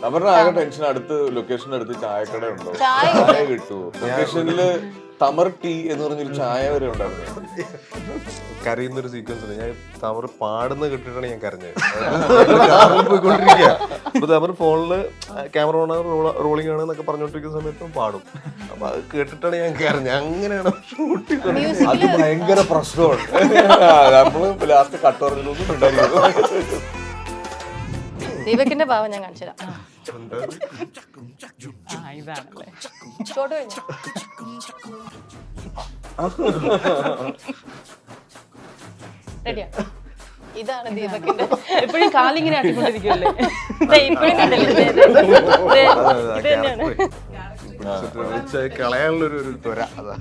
അവരുടെ ആകെ ടെൻഷൻ അടുത്ത് ലൊക്കേഷന്റെ അടുത്ത് ചായക്കട ഉണ്ടോ, ചായ കിട്ടുമോ, ലൊക്കേഷനില് തമർ ടീ എന്ന് പറഞ്ഞൊരു ചായ വരെ ഉണ്ടായിരുന്നു. കരയുന്നൊരു സീക്വൻസ് ഉണ്ട്. ഞാൻ തമർ പാടുന്ന കേട്ടിട്ടാണ് ഞാൻ കരഞ്ഞത്. കാറിൽ പോയിക്കൊണ്ടിരിക്കുക, അപ്പൊ തമർ ഫോണില് ക്യാമറ ഓൺ റോളിംഗ് ആണ് എന്നൊക്കെ പറഞ്ഞോണ്ടിരിക്കുന്ന സമയത്തും പാടും. അപ്പൊ അത് കേട്ടിട്ടാണ് ഞാൻ കരഞ്ഞത്. അങ്ങനെയാണ് ഷൂട്ട്. അത് ഭയങ്കര പ്രശ്നമാണ്. നമ്മള് ലാസ്റ്റ് കട്ട് പറഞ്ഞൊന്നും ഉണ്ടായിരുന്നു. ദീപകിന്റെ ഭാവം ഞാൻ കാണിച്ചുതരാം. ഇതാണല്ലേ ഷോട്ട് കഴിഞ്ഞു. റെഡിയാ? ഇതാണ് ദീപകിന്റെ. എപ്പോഴും കാലിങ്ങനെ ആട്ടിക്കൊണ്ടിരിക്കുമല്ലേ? ഇപ്പഴും കണ്ടില്ലേ? ഇത് തന്നെയാണ്. കളയാനുള്ളൊരു ത്വര അതാ.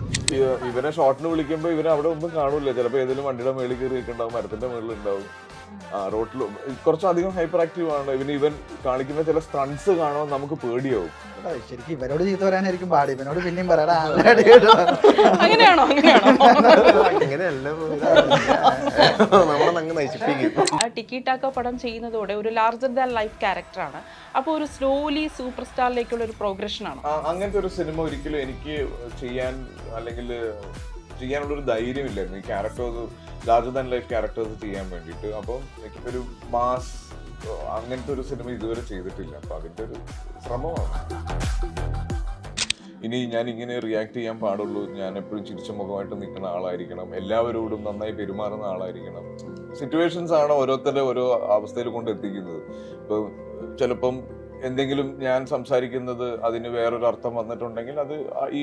ഇവനെ ഷോട്ടിന് വിളിക്കുമ്പോ ഇവനെ അവിടെ ഒന്നും കാണൂല. ചിലപ്പോ ഏതെങ്കിലും വണ്ടിയുടെ മേളിൽ കയറി ഉണ്ടാവും, മരത്തിന്റെ മേളിൽ ഉണ്ടാവും. റോട്ടിൽ കുറച്ചധികം ഹൈപ്പർ ആക്റ്റീവ് ആണ് ഇവൻ കാണിക്കുന്ന ചില സ്റ്റൺസ് കാണാൻ നമുക്ക് പേടിയാവും. ശരിക്കും ഇവരോട് ചീത്ത പറയാനായിരിക്കും പാടി, ഇവനോട് പിന്നെയും പറയടാ. അങ്ങനെയാണോ? അങ്ങനെയല്ല, നമ്മളങ്ങ് നശിപ്പിക്കും. ടിക്കി ടാക്കോ പടം ചെയ്യുന്നതോടെ ഒരു ലാർജർ ദാൻ ലൈഫ് ക്യാരക്ടറാണ്. അപ്പോൾ ഒരു സ്ലോലി സൂപ്പർ സ്റ്റാറിലേക്കുള്ള ഒരു പ്രോഗ്രഷൻ ആണ്. അങ്ങനത്തെ ഒരു സിനിമ ഒരിക്കലും എനിക്ക് ചെയ്യാൻ അല്ലെങ്കിൽ ചെയ്യാനുള്ളൊരു ധൈര്യമില്ലായിരുന്നു ഈ characters, larger than life characters ചെയ്യാൻ വേണ്ടിയിട്ട്. അപ്പം ഒരു മാസ് അങ്ങനത്തെ ഒരു സിനിമ ഇതുവരെ ചെയ്തിട്ടില്ല. അപ്പൊ അതിന്റെ ഒരു ശ്രമമാണ്. ഇനി ഞാൻ ഇങ്ങനെ റിയാക്ട് ചെയ്യാൻ പാടുള്ളൂ, ഞാൻ എപ്പോഴും ചിരിച്ച മുഖമായിട്ട് നിൽക്കുന്ന ആളായിരിക്കണം, എല്ലാവരോടും നന്നായി പെരുമാറുന്ന ആളായിരിക്കണം. സിറ്റുവേഷൻസ് ആണ് ഓരോരുത്തരുടെ ഓരോ അവസ്ഥയിൽ കൊണ്ട് എത്തിക്കുന്നത്. ഇപ്പൊ ചിലപ്പം എന്തെങ്കിലും ഞാൻ സംസാരിക്കുന്നത് അതിന് വേറൊരു അർത്ഥം വന്നിട്ടുണ്ടെങ്കിൽ അത് ഈ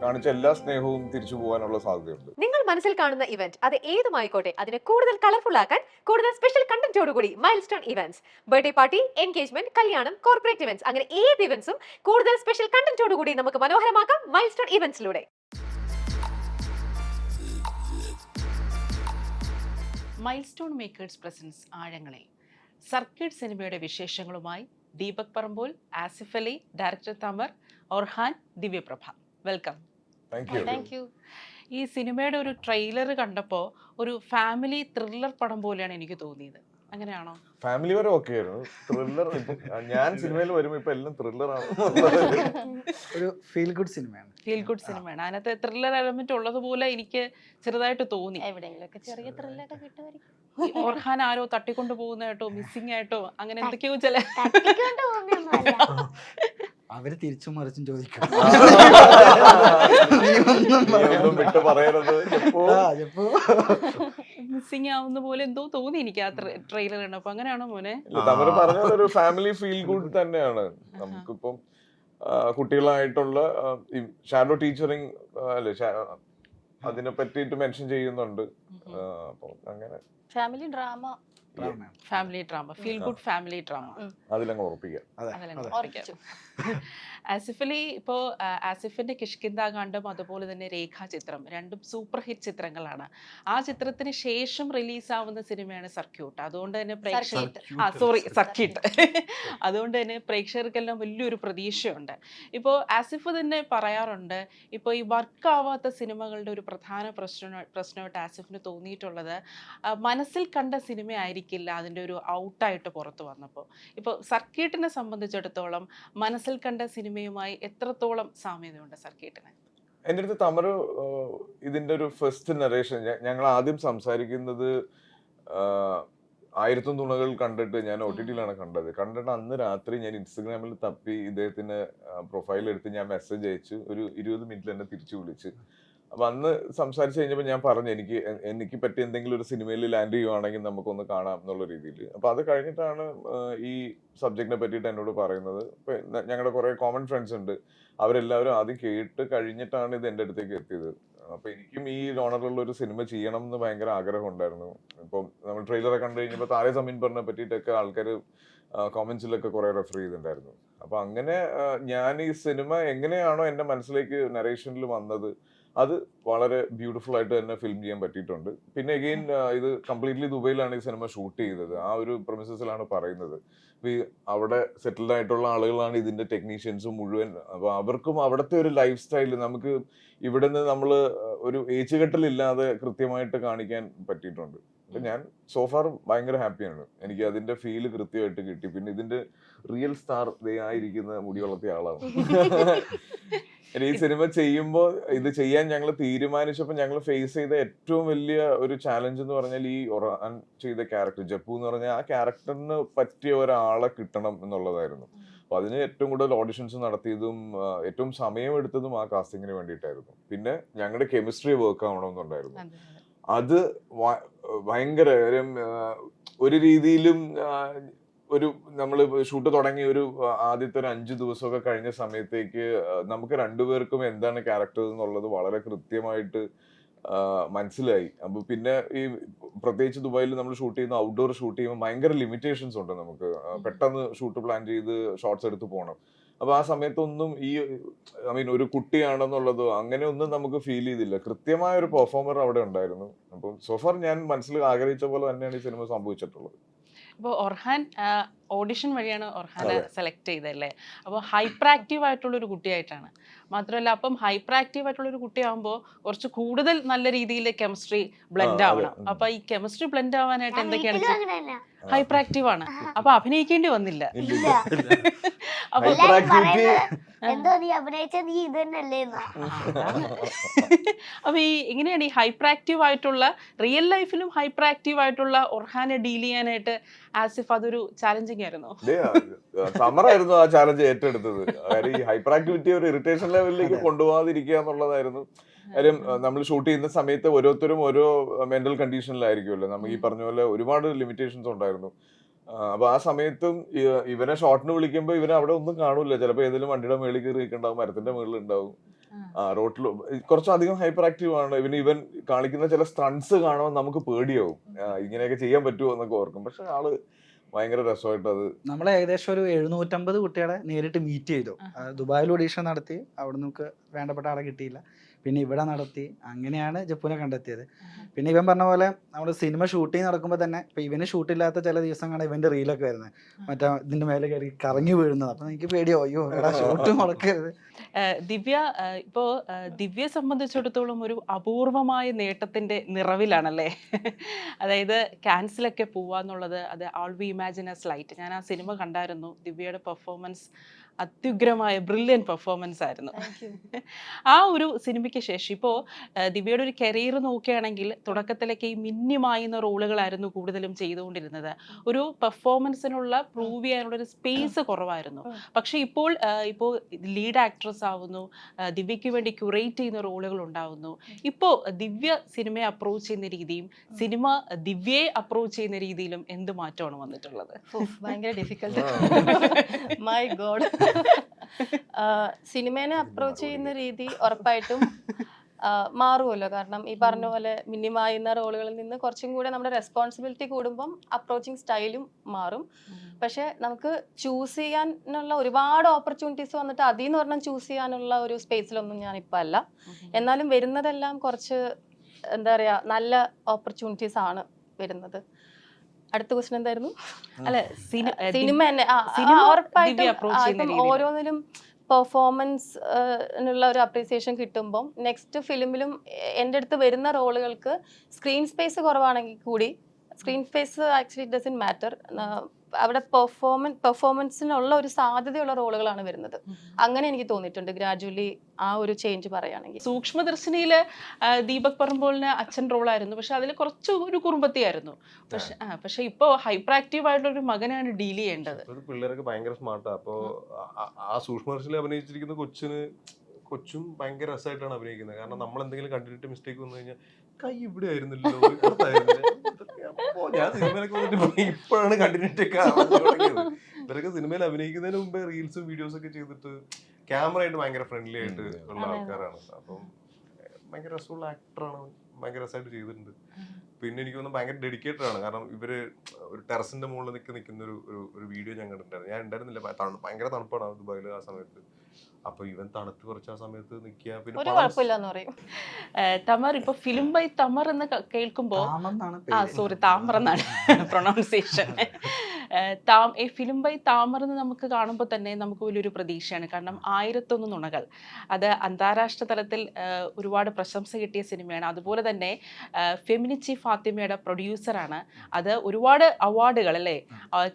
കാണിച്ച എല്ലാ സ്നേഹവും തിരിച്ചു പോകാനുള്ള സാധ്യതയുണ്ട്. നിങ്ങൾ മനസ്സിൽ കാണുന്ന ഇവന്റ് അത് ഏതുമായിക്കോട്ടെ, അതിനെ കൂടുതൽ കളർഫുൾ ആക്കാൻ കൂടുതൽ സ്പെഷ്യൽ കണ്ടന്റോടുകൂടി milestone events, birthday party, engagement, കല്യാണം, കോർപ്പറേറ്റ് ഇവന്റ്സ്, അങ്ങനെ ഏത് ഇവന്റ്സും കൂടുതൽ സ്പെഷ്യൽ കണ്ടന്റോടുകൂടി നമുക്ക് മനോഹരമാക്കാം മൈൽസ്റ്റോൺ ഇവന്റ്സിലൂടെ. മൈൽസ്റ്റോൺ മേക്കേഴ്സ് പ്രസൻസ് ആഴങ്ങളിൽ സർക്കിട്ട് സിനിമയുടെ വിശേഷങ്ങളുമായി Deepak Parambol, Asif Ali, director Thamar, Orhan, Divyaprabha. Welcome. Thank you. ഈ സിനിമയുടെ ഒരു ട്രെയിലർ കണ്ടപ്പോൾ ഒരു ഫാമിലി ത്രില്ലർ പടം പോലെയാണ് എനിക്ക് തോന്നിയത്. അങ്ങനെയാണോ? ഫാമിലി വരെ ഓക്കെ ആയിരുന്നു. ത്രില്ലർ ഞാൻ സിനിമയിൽ വരുമ്പോ ഇപ്പൊ എല്ലാം ത്രില്ലറാണ്. ഒരു ഫീൽ ഗുഡ് സിനിമയാണ്. ഫീൽ ഗുഡ് സിനിമയാണ്. അതിനകത്ത് ത്രില്ലർ എലമെന്റ് ഉള്ളതുപോലെ എനിക്ക് ചെറുതായിട്ട് തോന്നി. എവിടെയെങ്കിലൊക്കെ ചെറിയ ത്രില്ലൊക്കെ കിട്ടുമായിരിക്കും. ഓർഹാൻ ആരോ തട്ടിക്കൊണ്ട് പോകുന്നതായിട്ടോ മിസ്സിംഗ് ആയിട്ടോ അങ്ങനെ എന്തൊക്കെയോ ചില അവര് തിരിച്ചും മറിച്ചും ചോദിക്കും. വിട്ട് പറയരുത്. മിസ്സിംഗ് ആവുന്ന പോലെ എന്തോ തോന്നി എനിക്ക് ആ ട്രെയിലർ കണ്ടപ്പോ. അങ്ങനെയാണോ മോനെ? തമര് പറഞ്ഞത് ഒരു ഫാമിലി ഫീൽ ഗുഡ് തന്നെയാണ്. നമുക്കിപ്പം കുട്ടികളായിട്ടുള്ള ഷാഡോ ടീച്ചറിങ് അല്ലെ, അതിനെ പറ്റിയിട്ട് മെൻഷൻ ചെയ്യുന്നുണ്ട്. അപ്പൊ അങ്ങനെ family drama, family drama, feel good family drama അതിലങ്ങ് ഉറപ്പിക്കാം. ആസിഫ് അലി, ഇപ്പോ ആസിഫിന്റെ കിഷ്കിന്ദ കാണ്ഡം അതുപോലെ തന്നെ രേഖാചിത്രം രണ്ടും സൂപ്പർ ഹിറ്റ് ചിത്രങ്ങളാണ്. ആ ചിത്രത്തിന് ശേഷം റിലീസാവുന്ന സിനിമയാണ് സർക്യൂട്ട്. അതുകൊണ്ട് തന്നെ സർക്യൂട്ട് അതുകൊണ്ട് തന്നെ പ്രേക്ഷകർക്കെല്ലാം വലിയൊരു പ്രതീക്ഷയുണ്ട്. ഇപ്പോൾ ആസിഫ് തന്നെ പറയാറുണ്ട്, ഇപ്പോൾ ഈ വർക്ക് ആവാത്ത സിനിമകളുടെ ഒരു പ്രധാന പ്രശ്നമായിട്ട് ആസിഫിന് തോന്നിയിട്ടുള്ളത് മനസ്സിൽ കണ്ട സിനിമ ആയിരിക്കില്ല അതിൻ്റെ ഒരു ഔട്ടായിട്ട് പുറത്തു വന്നപ്പോൾ. ഇപ്പോൾ സർക്യൂട്ടിനെ സംബന്ധിച്ചിടത്തോളം മനസ്സിൽ കണ്ട സിനിമയുമായി എത്രത്തോളം സാമ്യതയുണ്ട് സർക്യൂട്ടിന്? എൻ്റെ അടുത്ത് തമര് ഇതിന്റെ ഒരു ഫസ്റ്റ് നറേഷൻ ഞങ്ങൾ ആദ്യം സംസാരിക്കുന്നത് 1000 തുണകൾ കണ്ടിട്ട് ഞാൻ OTT-യിലാണ് കണ്ടിട്ട് അന്ന് രാത്രി ഞാൻ ഇൻസ്റ്റഗ്രാമിൽ തപ്പി ഇദ്ദേഹത്തിന് പ്രൊഫൈൽ എടുത്ത് ഞാൻ മെസ്സേജ് അയച്ചു. ഒരു 20 മിനിറ്റിൽ എന്നെ തിരിച്ചു വിളിച്ച്. അപ്പൊ അന്ന് സംസാരിച്ചു കഴിഞ്ഞപ്പോൾ ഞാൻ പറഞ്ഞു എനിക്ക് പറ്റിയ എന്തെങ്കിലും ഒരു സിനിമയിൽ ലാൻഡ് ചെയ്യുവാണെങ്കിൽ നമുക്കൊന്ന് കാണാം എന്നുള്ള രീതിയിൽ. അപ്പൊ അത് കഴിഞ്ഞിട്ടാണ് ഈ സബ്ജക്റ്റിനെ പറ്റിയിട്ട് എന്നോട് പറയുന്നത്. ഇപ്പൊ ഞങ്ങളുടെ കുറെ കോമൺ ഫ്രണ്ട്സ് ഉണ്ട്, അവരെല്ലാവരും ആദ്യം കേട്ട് കഴിഞ്ഞിട്ടാണ് ഇത് എൻ്റെ അടുത്തേക്ക് എത്തിയത്. അപ്പൊ എനിക്കും ഈ ജോണറിലുള്ള ഒരു സിനിമ ചെയ്യണം എന്ന് ഭയങ്കര ആഗ്രഹം ഉണ്ടായിരുന്നു. ഇപ്പം നമ്മൾ ട്രെയിലറെ കണ്ടു കഴിഞ്ഞപ്പോൾ താരെ സമീൻ പറഞ്ഞ പറ്റിയിട്ടൊക്കെ ആൾക്കാർ കോമന്റ്സിലൊക്കെ കുറെ റെഫർ ചെയ്തിട്ടുണ്ടായിരുന്നു. അപ്പൊ അങ്ങനെ ഞാൻ ഈ സിനിമ എങ്ങനെയാണോ എൻ്റെ മനസ്സിലേക്ക് നറേഷനിൽ വന്നത് അത് വളരെ ബ്യൂട്ടിഫുൾ ആയിട്ട് തന്നെ ഫിലിം ചെയ്യാൻ പറ്റിയിട്ടുണ്ട്. പിന്നെ അഗെയിൻ ഇത് കംപ്ലീറ്റ്ലി ദുബൈയിലാണ് ഈ സിനിമ ഷൂട്ട് ചെയ്തത്. ആ ഒരു പ്രൊമിസസിലാണ് പറയുന്നത്. അവിടെ സെറ്റിൽഡ് ആയിട്ടുള്ള ആളുകളാണ് ഇതിന്റെ ടെക്നീഷ്യൻസും മുഴുവൻ. അപ്പൊ അവർക്കും അവിടുത്തെ ഒരു ലൈഫ് സ്റ്റൈൽ നമുക്ക് ഇവിടെ നിന്ന് നമ്മൾ ഒരു ഏച്ചുകെട്ടലില്ലാതെ കൃത്യമായിട്ട് കാണിക്കാൻ പറ്റിയിട്ടുണ്ട്. അപ്പൊ ഞാൻ സോഫാർ ഭയങ്കര ഹാപ്പിയാണ്. എനിക്ക് അതിന്റെ ഫീല് കൃത്യമായിട്ട് കിട്ടി. പിന്നെ ഇതിന്റെ റിയൽ സ്റ്റാർ ആയിരിക്കുന്ന മുടി വളർത്തിയ ആളാണ്. ഈ സിനിമ ചെയ്യുമ്പോൾ ഇത് ചെയ്യാൻ ഞങ്ങൾ തീരുമാനിച്ചപ്പോൾ ഞങ്ങൾ ഫേസ് ചെയ്ത ഏറ്റവും വലിയ ഒരു ചാലഞ്ച് എന്ന് പറഞ്ഞാൽ ഈ ഒറാൻ ചെയ്ത ക്യാരക്ടർ ജപ്പു എന്ന് പറഞ്ഞാൽ ആ ക്യാരക്ടറിന് പറ്റിയ ഒരാളെ കിട്ടണം എന്നുള്ളതായിരുന്നു. അപ്പൊ അതിന് ഏറ്റവും കൂടുതൽ ഓഡിഷൻസ് നടത്തിയതും ഏറ്റവും സമയമെടുത്തതും ആ കാസ്റ്റിങ്ങിന് വേണ്ടിയിട്ടായിരുന്നു. പിന്നെ ഞങ്ങളുടെ കെമിസ്ട്രി വർക്ക് ആവണമെന്നുണ്ടായിരുന്നു. അത് ഭയങ്കര ഒരു രീതിയിലും ഒരു നമ്മൾ ഷൂട്ട് തുടങ്ങി ഒരു ആദ്യത്തെ ഒരു 5 ദിവസമൊക്കെ കഴിഞ്ഞ സമയത്തേക്ക് നമുക്ക് രണ്ടുപേർക്കും എന്താണ് ക്യാരക്ടർ എന്നുള്ളത് വളരെ കൃത്യമായിട്ട് മനസ്സിലായി. അപ്പൊ പിന്നെ ഈ പ്രത്യേകിച്ച് ദുബായിൽ നമ്മൾ ഷൂട്ട് ചെയ്യുന്ന ഔട്ട്ഡോർ ഷൂട്ട് ചെയ്യുമ്പോൾ ഭയങ്കര ലിമിറ്റേഷൻസ് ഉണ്ട് നമുക്ക്. പെട്ടെന്ന് ഷൂട്ട് പ്ലാൻ ചെയ്ത് ഷോട്ട്സ് എടുത്ത് പോകണം. അപ്പൊ ആ സമയത്തൊന്നും ഈ ഒരു കുട്ടിയാണെന്നുള്ളതോ അങ്ങനെ ഒന്നും നമുക്ക് ഫീൽ ചെയ്തില്ല. കൃത്യമായ ഒരു പെർഫോമർ അവിടെ ഉണ്ടായിരുന്നു. അപ്പം സോഫാർ ഞാൻ മനസ്സിൽ ആഗ്രഹിച്ച പോലെ തന്നെയാണ് ഈ സിനിമ സംഭവിച്ചിട്ടുള്ളത്. അപ്പോൾ ഒർഹാൻ ഓഡിഷൻ വഴിയാണ് ഒർഹാനെ സെലക്ട് ചെയ്തല്ലേ. അപ്പോൾ ഹൈപ്പർ ആക്റ്റീവ് ആയിട്ടുള്ള ഒരു കുട്ടിയായിട്ടാണ്. മാത്രമല്ല അപ്പം ഹൈപ്പർ ആക്റ്റീവ് ആയിട്ടുള്ള ഒരു കുട്ടിയാകുമ്പോൾ കുറച്ച് കൂടുതൽ നല്ല രീതിയിൽ കെമിസ്ട്രി ബ്ലെൻഡ് ആവണം. അപ്പൊ ഈ കെമിസ്ട്രി ബ്ലെൻഡ് ആവാനായിട്ട് എന്തൊക്കെയാണ്? ഹൈപ്പർ ആക്റ്റീവ് ആണ്. അപ്പൊ അഭിനയിക്കേണ്ടി വന്നില്ല. അപ്പൊ എന്തോ നീ അഭിനയിച്ച നീ ഇത് തന്നെയല്ലേ? അപ്പൊ ഈ എങ്ങനെയാണ് ഈ ഹൈപ്പർ ആക്റ്റീവ് ആയിട്ടുള്ള റിയൽ ലൈഫിലും ഹൈപ്പർ ആക്റ്റീവ് ആയിട്ടുള്ള ഒർഹാനെ ഡീൽ ചെയ്യാനായിട്ട് ആസിഫ് അതൊരു ചാലഞ്ചിങ് ആയിരുന്നു? സമറായിരുന്നു ആ ചാലഞ്ച് ഏറ്റെടുത്തത്. അതായത് ഈ ഹൈപ്പർ ആക്ടിവിറ്റി ഒരു ഇറിറ്റേഷൻ ലെവലിലേക്ക് കൊണ്ടുപോകാതിരിക്കുക എന്നുള്ളതായിരുന്നു. കാര്യം നമ്മൾ ഷൂട്ട് ചെയ്യുന്ന സമയത്ത് ഓരോരുത്തരും ഓരോ മെന്റൽ കണ്ടീഷനിലായിരിക്കുമല്ലോ. നമുക്ക് ഈ പറഞ്ഞ പോലെ ഒരുപാട് ലിമിറ്റേഷൻസ് ഉണ്ടായിരുന്നു. അപ്പൊ ആ സമയത്തും ഇവനെ ഷോട്ടിന് വിളിക്കുമ്പോ ഇവനെ അവിടെ ഒന്നും കാണൂല. ചിലപ്പോ ഏതെങ്കിലും വണ്ടിയുടെ മേളിൽ കയറി നിൽക്കുന്നുണ്ടാവും, മരത്തിന്റെ മേളിൽ ഉണ്ടാവും. റോട്ടിൽ കുറച്ചധികം ഹൈപ്പർ ആക്റ്റീവ് ആണ്. ഇവൻ കാണിക്കുന്ന ചില സ്റ്റൺസ് കാണുമ്പോൾ നമുക്ക് പേടിയാവും. ഇങ്ങനെയൊക്കെ ചെയ്യാൻ പറ്റുമോ എന്നൊക്കെ ഓർക്കും. പക്ഷെ ആള് ഭയങ്കര രസമായിട്ട് അത് നമ്മൾ ഏകദേശം ഒരു 750 കുട്ടികളെ നേരിട്ട് മീറ്റ് ചെയ്തു. ദുബായിൽ ഓഡീഷൻ നടത്തി, അവിടെ നമുക്ക് വേണ്ടപ്പെട്ട ആളെ കിട്ടിയില്ല. പിന്നെ ഇവിടെ നടത്തി, അങ്ങനെയാണ് ജപ്പുവിനെ കണ്ടെത്തിയത്. പിന്നെ ഇവൻ പറഞ്ഞ പോലെ നമ്മൾ സിനിമ ഷൂട്ടിങ് നടക്കുമ്പോൾ തന്നെ ഇപ്പം ഇവന് ഷൂട്ടില്ലാത്ത ചില ദിവസങ്ങളാണ് ഇവൻ്റെ റീലൊക്കെ വരുന്നത്. മറ്റേ ഇതിൻ്റെ മേലെ കയറി കറങ്ങി വീഴുന്നത്. അപ്പം എനിക്ക് പേടിയോ, അയ്യോ എടാ ഷൂട്ട് മുടക്കരുത്. ദിവ്യ ഇപ്പോൾ ദിവ്യയെ സംബന്ധിച്ചിടത്തോളം ഒരു അപൂർവമായ നേട്ടത്തിന്റെ നിറവിലാണല്ലേ. അതായത് ക്യാൻസലൊക്കെ പോവാന്നുള്ളത്, അത് ആൾ വി ഇമാജിൻ എ സ്ലൈറ്റ്. ഞാൻ ആ സിനിമ കണ്ടായിരുന്നു. ദിവ്യയുടെ പെർഫോമൻസ് അത്യുഗ്രമായ ബ്രില്യൻ പെർഫോമൻസ് ആയിരുന്നു. ആ ഒരു സിനിമയ്ക്ക് ശേഷം ഇപ്പോൾ ദിവ്യയുടെ ഒരു കരിയർ നോക്കുകയാണെങ്കിൽ തുടക്കത്തിലൊക്കെ ഈ മിന്നിമായുന്ന റോളുകളായിരുന്നു കൂടുതലും ചെയ്തുകൊണ്ടിരുന്നത്. ഒരു പെർഫോമൻസിനുള്ള പ്രൂവ് ചെയ്യാനുള്ള ഒരു സ്പേസ് കുറവായിരുന്നു. പക്ഷെ ഇപ്പോൾ ലീഡ് ആക്ട്രസ് ആവുന്നു, ദിവ്യയ്ക്ക് വേണ്ടി ക്യൂറേറ്റ് ചെയ്യുന്ന റോളുകൾ ഉണ്ടാവുന്നു. ഇപ്പോൾ ദിവ്യ സിനിമയെ അപ്രോച്ച് ചെയ്യുന്ന രീതിയും സിനിമ ദിവ്യയെ അപ്രോച്ച് ചെയ്യുന്ന രീതിയിലും എന്ത് മാറ്റമാണ് വന്നിട്ടുള്ളത്? ഭയങ്കര ഡിഫിക്കൽട്ട്. My God. സിനിമേനെ അപ്രോച്ച് ചെയ്യുന്ന രീതി ഉറപ്പായിട്ടും മാറുമല്ലോ. കാരണം ഈ പറഞ്ഞ പോലെ മിനിമായുന്ന റോളുകളിൽ നിന്ന് കുറച്ചും കൂടെ നമ്മുടെ റെസ്പോൺസിബിലിറ്റി കൂടുമ്പം അപ്രോച്ചിങ് സ്റ്റൈലും മാറും. പക്ഷെ നമുക്ക് ചൂസ് ചെയ്യാനുള്ള ഒരുപാട് ഓപ്പർച്യൂണിറ്റീസ് വന്നിട്ട് അതിൽ നിന്ന് പറഞ്ഞാൽ ചൂസ് ചെയ്യാനുള്ള ഒരു സ്പേസിലൊന്നും ഞാൻ ഇപ്പം അല്ല. എന്നാലും വരുന്നതെല്ലാം കുറച്ച് എന്താ പറയാ, നല്ല ഓപ്പർച്യൂണിറ്റീസ് ആണ് വരുന്നത്. അടുത്ത ക്വസ്റ്റൻ എന്തായിരുന്നു? അല്ല, സിനിമ തന്നെ ഉറപ്പായിട്ടും ഓരോന്നിലും പെർഫോമൻസിനുള്ള ഒരു അപ്രീസിയേഷൻ കിട്ടുമ്പം നെക്സ്റ്റ് ഫിലിമിലും എൻ്റെ അടുത്ത് വരുന്ന റോളുകൾക്ക് സ്ക്രീൻ സ്പേസ് കുറവാണെങ്കിൽ കൂടി, screen space actually it doesn't matter, അവിടെ പെർഫോമൻസിനുള്ള ഒരു സാധ്യതയുള്ള റോളുകളാണ് വരുന്നത്. അങ്ങനെ എനിക്ക് തോന്നിയിട്ടുണ്ട് ഗ്രാജുവലി ആ ഒരു ചേഞ്ച് പറയുകയാണെങ്കിൽ. സൂക്ഷ്മദർശിനിയില് ദീപക് പറമ്പോളിന് അച്ഛൻ റോളായിരുന്നു. പക്ഷെ അതിൽ കുറച്ച് ഒരു കുറുമ്പത്തിയായിരുന്നു. പക്ഷെ ഇപ്പോ ഹൈപ്പർ ആക്റ്റീവ് ആയിട്ടുള്ള ഒരു മകനാണ് ഡീൽ ചെയ്യേണ്ടത്. പിള്ളേരൊക്കെ ഭയങ്കര സ്മാർട്ടാ. അപ്പൊ ആ സൂക്ഷ്മദർശിനിൽ അഭിനയിച്ചിരിക്കുന്ന കൊച്ചും ഭയങ്കര രസമായിട്ടാണ് അഭിനയിക്കുന്നത്. കാരണം നമ്മൾ എന്തെങ്കിലും കണ്ടിട്ട് മിസ്റ്റേക്ക് വന്നു കഴിഞ്ഞാൽ കൈ ഇവിടെ ആയിരുന്നില്ലോ, ഞാൻ സിനിമയിലൊക്കെ വന്നിട്ട് ഇപ്പോഴാണ് കണ്ടിന്യൂറ്റി ഒക്കെ തുടങ്ങിയത്. ഇവരൊക്കെ സിനിമയിൽ അഭിനയിക്കുന്നതിന് മുമ്പേ റീൽസും വീഡിയോസ് ഒക്കെ ചെയ്തിട്ട് ക്യാമറ ആയിട്ട് ഭയങ്കര ഫ്രണ്ട്ലി ആയിട്ട് ഉള്ള ആൾക്കാരാണ്. അപ്പം ഭയങ്കര രസമുള്ള ആക്ടറാണ്, ഭയങ്കര രസമായിട്ട് ചെയ്തിട്ടുണ്ട്. പിന്നെ എനിക്ക് തോന്നുന്നു ഭയങ്കര ഡെഡിക്കേറ്റഡ് ആണ്. കാരണം ഇവര് ഒരു ടെറസിന്റെ മുകളിൽ നിൽക്കുന്ന ഒരു വീഡിയോ ഞാൻ കണ്ടിട്ടുണ്ടായിരുന്നു. ഞാൻ ഉണ്ടായിരുന്നില്ല, ഭയങ്കര തണുപ്പാണ് ദുബായിൽ ആ സമയത്ത്. അപ്പൊ ഇവൻ തണുത്ത് കുറച്ച് ആ സമയത്ത് നിൽക്കുക. പിന്നെ തമർ, ഇപ്പൊ ഫിലിം ബൈ തമർ എന്ന് കേൾക്കുമ്പോ, സോറി താമർ എന്നാണ് പ്രൊണൗൺസിയേഷൻ. ഈ ഫിലിം ബൈ താമർ എന്ന് നമുക്ക് കാണുമ്പോൾ തന്നെ നമുക്ക് വലിയൊരു പ്രതീക്ഷയാണ്. കാരണം 1001 നുണകൾ അത് അന്താരാഷ്ട്ര തലത്തിൽ ഒരുപാട് പ്രശംസ കിട്ടിയ സിനിമയാണ്. അതുപോലെ തന്നെ ഫെമിനിച്ചി ഫാത്തിമയുടെ പ്രൊഡ്യൂസറാണ്. അത് ഒരുപാട് അവാർഡുകൾ അല്ലേ,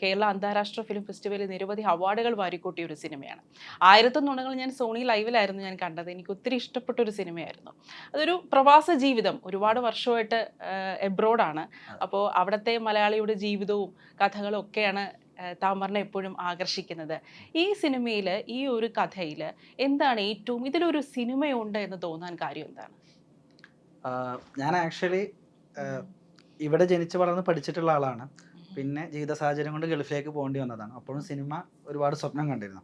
കേരള അന്താരാഷ്ട്ര ഫിലിം ഫെസ്റ്റിവലിൽ നിരവധി അവാർഡുകൾ വാരിക്കൂട്ടിയ ഒരു സിനിമയാണ്. 1001 നുണകൾ ഞാൻ സോണി ലൈവിലായിരുന്നു ഞാൻ കണ്ടത്. എനിക്ക് ഒത്തിരി ഇഷ്ടപ്പെട്ട ഒരു സിനിമയായിരുന്നു. അതൊരു പ്രവാസ ജീവിതം, ഒരുപാട് വർഷമായിട്ട് എബ്രോഡാണ്. അപ്പോൾ അവിടുത്തെ മലയാളിയുടെ ജീവിതവും കഥകളും ഒക്കെയാണ് താമറിനെ എപ്പോഴും ആകർഷിക്കുന്നത്. ഈ സിനിമയിൽ, ഈ ഒരു കഥയിൽ എന്താണ് ഏറ്റവും ഇതിലൊരു സിനിമയുണ്ട് എന്ന് തോന്നാൻ കാര്യം എന്താണ്? ഞാൻ ആക്ച്വലി ഇവിടെ ജനിച്ച് വളർന്ന് പഠിച്ചിട്ടുള്ള ആളാണ്. പിന്നെ ജീവിത സാഹചര്യം കൊണ്ട് ഗൾഫിലേക്ക് പോകേണ്ടി വന്നതാണ്. അപ്പോഴും സിനിമ ഒരുപാട് സ്വപ്നം കണ്ടിരുന്നു.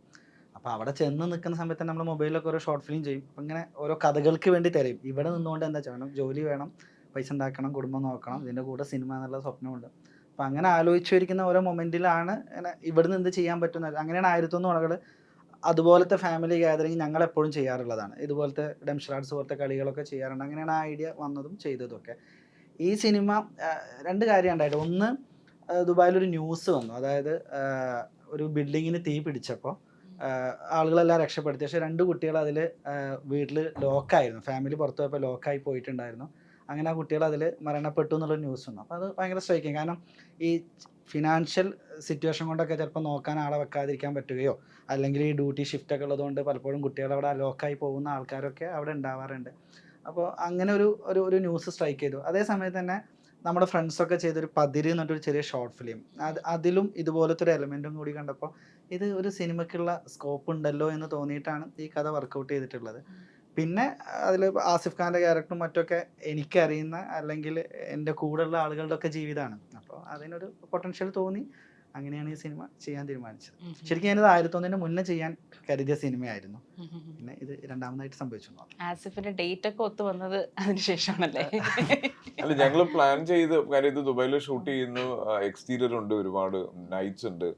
അപ്പോൾ അവിടെ ചെന്ന് നിൽക്കുന്ന സമയത്ത് നമ്മൾ മൊബൈലിലൊക്കെ ഓരോ ഷോർട്ട് ഫിലിം ചെയ്യും. അപ്പം ഇങ്ങനെ ഓരോ കഥകൾക്ക് വേണ്ടി തിരയും. ഇവിടെ നിന്നുകൊണ്ട് എന്താ ചെയ്യണം, ജോലി വേണം, പൈസ ഉണ്ടാക്കണം, കുടുംബം നോക്കണം, ഇതിൻ്റെ കൂടെ സിനിമ എന്നുള്ള സ്വപ്നമുണ്ട്. അപ്പം അങ്ങനെ ആലോചിച്ചു വരിക്കുന്ന ഓരോ മൊമെൻറ്റിലാണ് ഇങ്ങനെ ഇവിടുന്ന് എന്ത് ചെയ്യാൻ പറ്റുന്നത്. അങ്ങനെയാണ് 1001 നുണകൾ. അതുപോലത്തെ ഫാമിലി ഗാദറിങ് ഞങ്ങൾ എപ്പോഴും ചെയ്യാറുള്ളതാണ്. ഇതുപോലത്തെ ഡെംഷറാർട്സ് പോലത്തെ കളികളൊക്കെ ചെയ്യാറുണ്ട്. അങ്ങനെയാണ് ആ ഐഡിയ വന്നതും ചെയ്തതും ഒക്കെ. ഈ സിനിമ 2 കാര്യം ഉണ്ടായിട്ട്, ഒന്ന് ദുബായിലൊരു ന്യൂസ് വന്നു. അതായത് ഒരു ബിൽഡിങ്ങിന് തീ പിടിച്ചപ്പോൾ ആളുകളെല്ലാം രക്ഷപ്പെടുത്തി. പക്ഷേ 2 കുട്ടികൾ അതിൽ വീട്ടിൽ ലോക്കായിരുന്നു. ഫാമിലി പുറത്തു പോയപ്പോൾ ലോക്കായി പോയിട്ടുണ്ടായിരുന്നു. അങ്ങനെ ആ കുട്ടികൾ അതിൽ മരണപ്പെട്ടു എന്നുള്ളൊരു ന്യൂസ് വന്നു. അപ്പോൾ അത് ഭയങ്കര സ്ട്രൈക്കിങ്. കാരണം ഈ ഫിനാൻഷ്യൽ സിറ്റുവേഷൻ കൊണ്ടൊക്കെ ചിലപ്പോൾ നോക്കാൻ ആളെ വെക്കാതിരിക്കാൻ പറ്റുകയോ, അല്ലെങ്കിൽ ഈ ഡ്യൂട്ടി ഷിഫ്റ്റൊക്കെ ഉള്ളതുകൊണ്ട് പലപ്പോഴും കുട്ടികൾ അവിടെ ലോക്കായി പോകുന്ന ആൾക്കാരൊക്കെ അവിടെ ഉണ്ടാവാറുണ്ട്. അപ്പോൾ അങ്ങനെ ഒരു ന്യൂസ് സ്ട്രൈക്ക് ചെയ്തു. അതേ സമയത്ത് തന്നെ നമ്മുടെ ഫ്രണ്ട്സൊക്കെ ചെയ്തൊരു പതിര് എന്നിട്ടൊരു ചെറിയ ഷോർട്ട് ഫിലിം, അതിലും ഇതുപോലത്തെ ഒരു എലമെൻറ്റും കൂടി കണ്ടപ്പോൾ ഇത് ഒരു സിനിമയ്ക്കുള്ള സ്കോപ്പ് ഉണ്ടല്ലോ എന്ന് തോന്നിയിട്ടാണ് ഈ കഥ വർക്കൗട്ട് ചെയ്തിട്ടുള്ളത്. പിന്നെ അതിൽ ആസിഫ് ഖാൻ്റെ ക്യാരക്ടറും മറ്റൊക്കെ എനിക്കറിയുന്ന അല്ലെങ്കിൽ എൻ്റെ കൂടെയുള്ള ആളുകളുടെ ഒക്കെ ജീവിതമാണ്. അപ്പോൾ അതിനൊരു പൊട്ടൻഷ്യൽ തോന്നി. അങ്ങനെയാണ് ഈ സിനിമ ചെയ്യാൻ തീരുമാനിച്ചത്. ശരിക്കും ഞാനിത് 1001 മുന്നേ ചെയ്യാൻ കരുതിയ സിനിമയായിരുന്നു. പിന്നെ ഇത് രണ്ടാമതായിട്ട് സംഭവിച്ചു. ആസിഫിന്റെ ഡേറ്റ് ഒക്കെ ഒത്തു വന്നത് അതിനുശേഷമാണല്ലേ? അല്ല, ഞങ്ങൾ പ്ലാൻ ചെയ്ത്, കാര്യം ഇത് ദുബായിൽ ഷൂട്ട് ചെയ്യുന്നു, എക്സ്റ്റീരിയർ ഉണ്ട്, ഒരുപാട് നൈറ്റ്സ് ഉണ്ട്.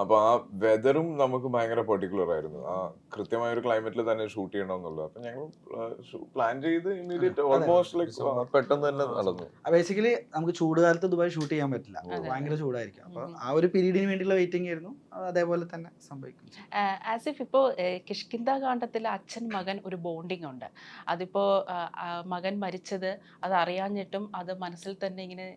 അപ്പൊ ആ വെതറും നമുക്ക് ഭയങ്കര പെർട്ടിക്കുലർ ആയിരുന്നു. ആ കൃത്യമായ ഒരു ക്ലൈമറ്റിൽ തന്നെ ഷൂട്ട് ചെയ്യണമെന്നുള്ളത്. അപ്പൊ ഞങ്ങൾ പ്ലാൻ ചെയ്ത് ഇമ്മീഡിയറ്റ് ഓൾമോസ്റ്റ് ലൈക്ക് പെട്ടെന്ന് തന്നെ നടന്നു. ബേസിക്കലി നമുക്ക് ചൂടുകാലത്ത് ദുബായ് ഷൂട്ട് ചെയ്യാൻ പറ്റില്ല, ഭയങ്കര ചൂടായിരിക്കും. അപ്പൊ ആ ഒരു പീരീഡിന് വേണ്ടിയുള്ള വെയിറ്റിംഗ് ആയിരുന്നു. അതേപോലെ തന്നെ സംഭവിക്കും. ആസിഫ്, ഇപ്പോൾ കിഷ്കിന്ദ കാണ്ഡത്തിൽ അച്ഛൻ മകൻ ഒരു ബോണ്ടിങ് ഉണ്ട്. അതിപ്പോ മകൻ മരിച്ചത് അത് അറിയാഞ്ഞിട്ടും അത് മനസ്സിൽ തന്നെ ഇങ്ങനെ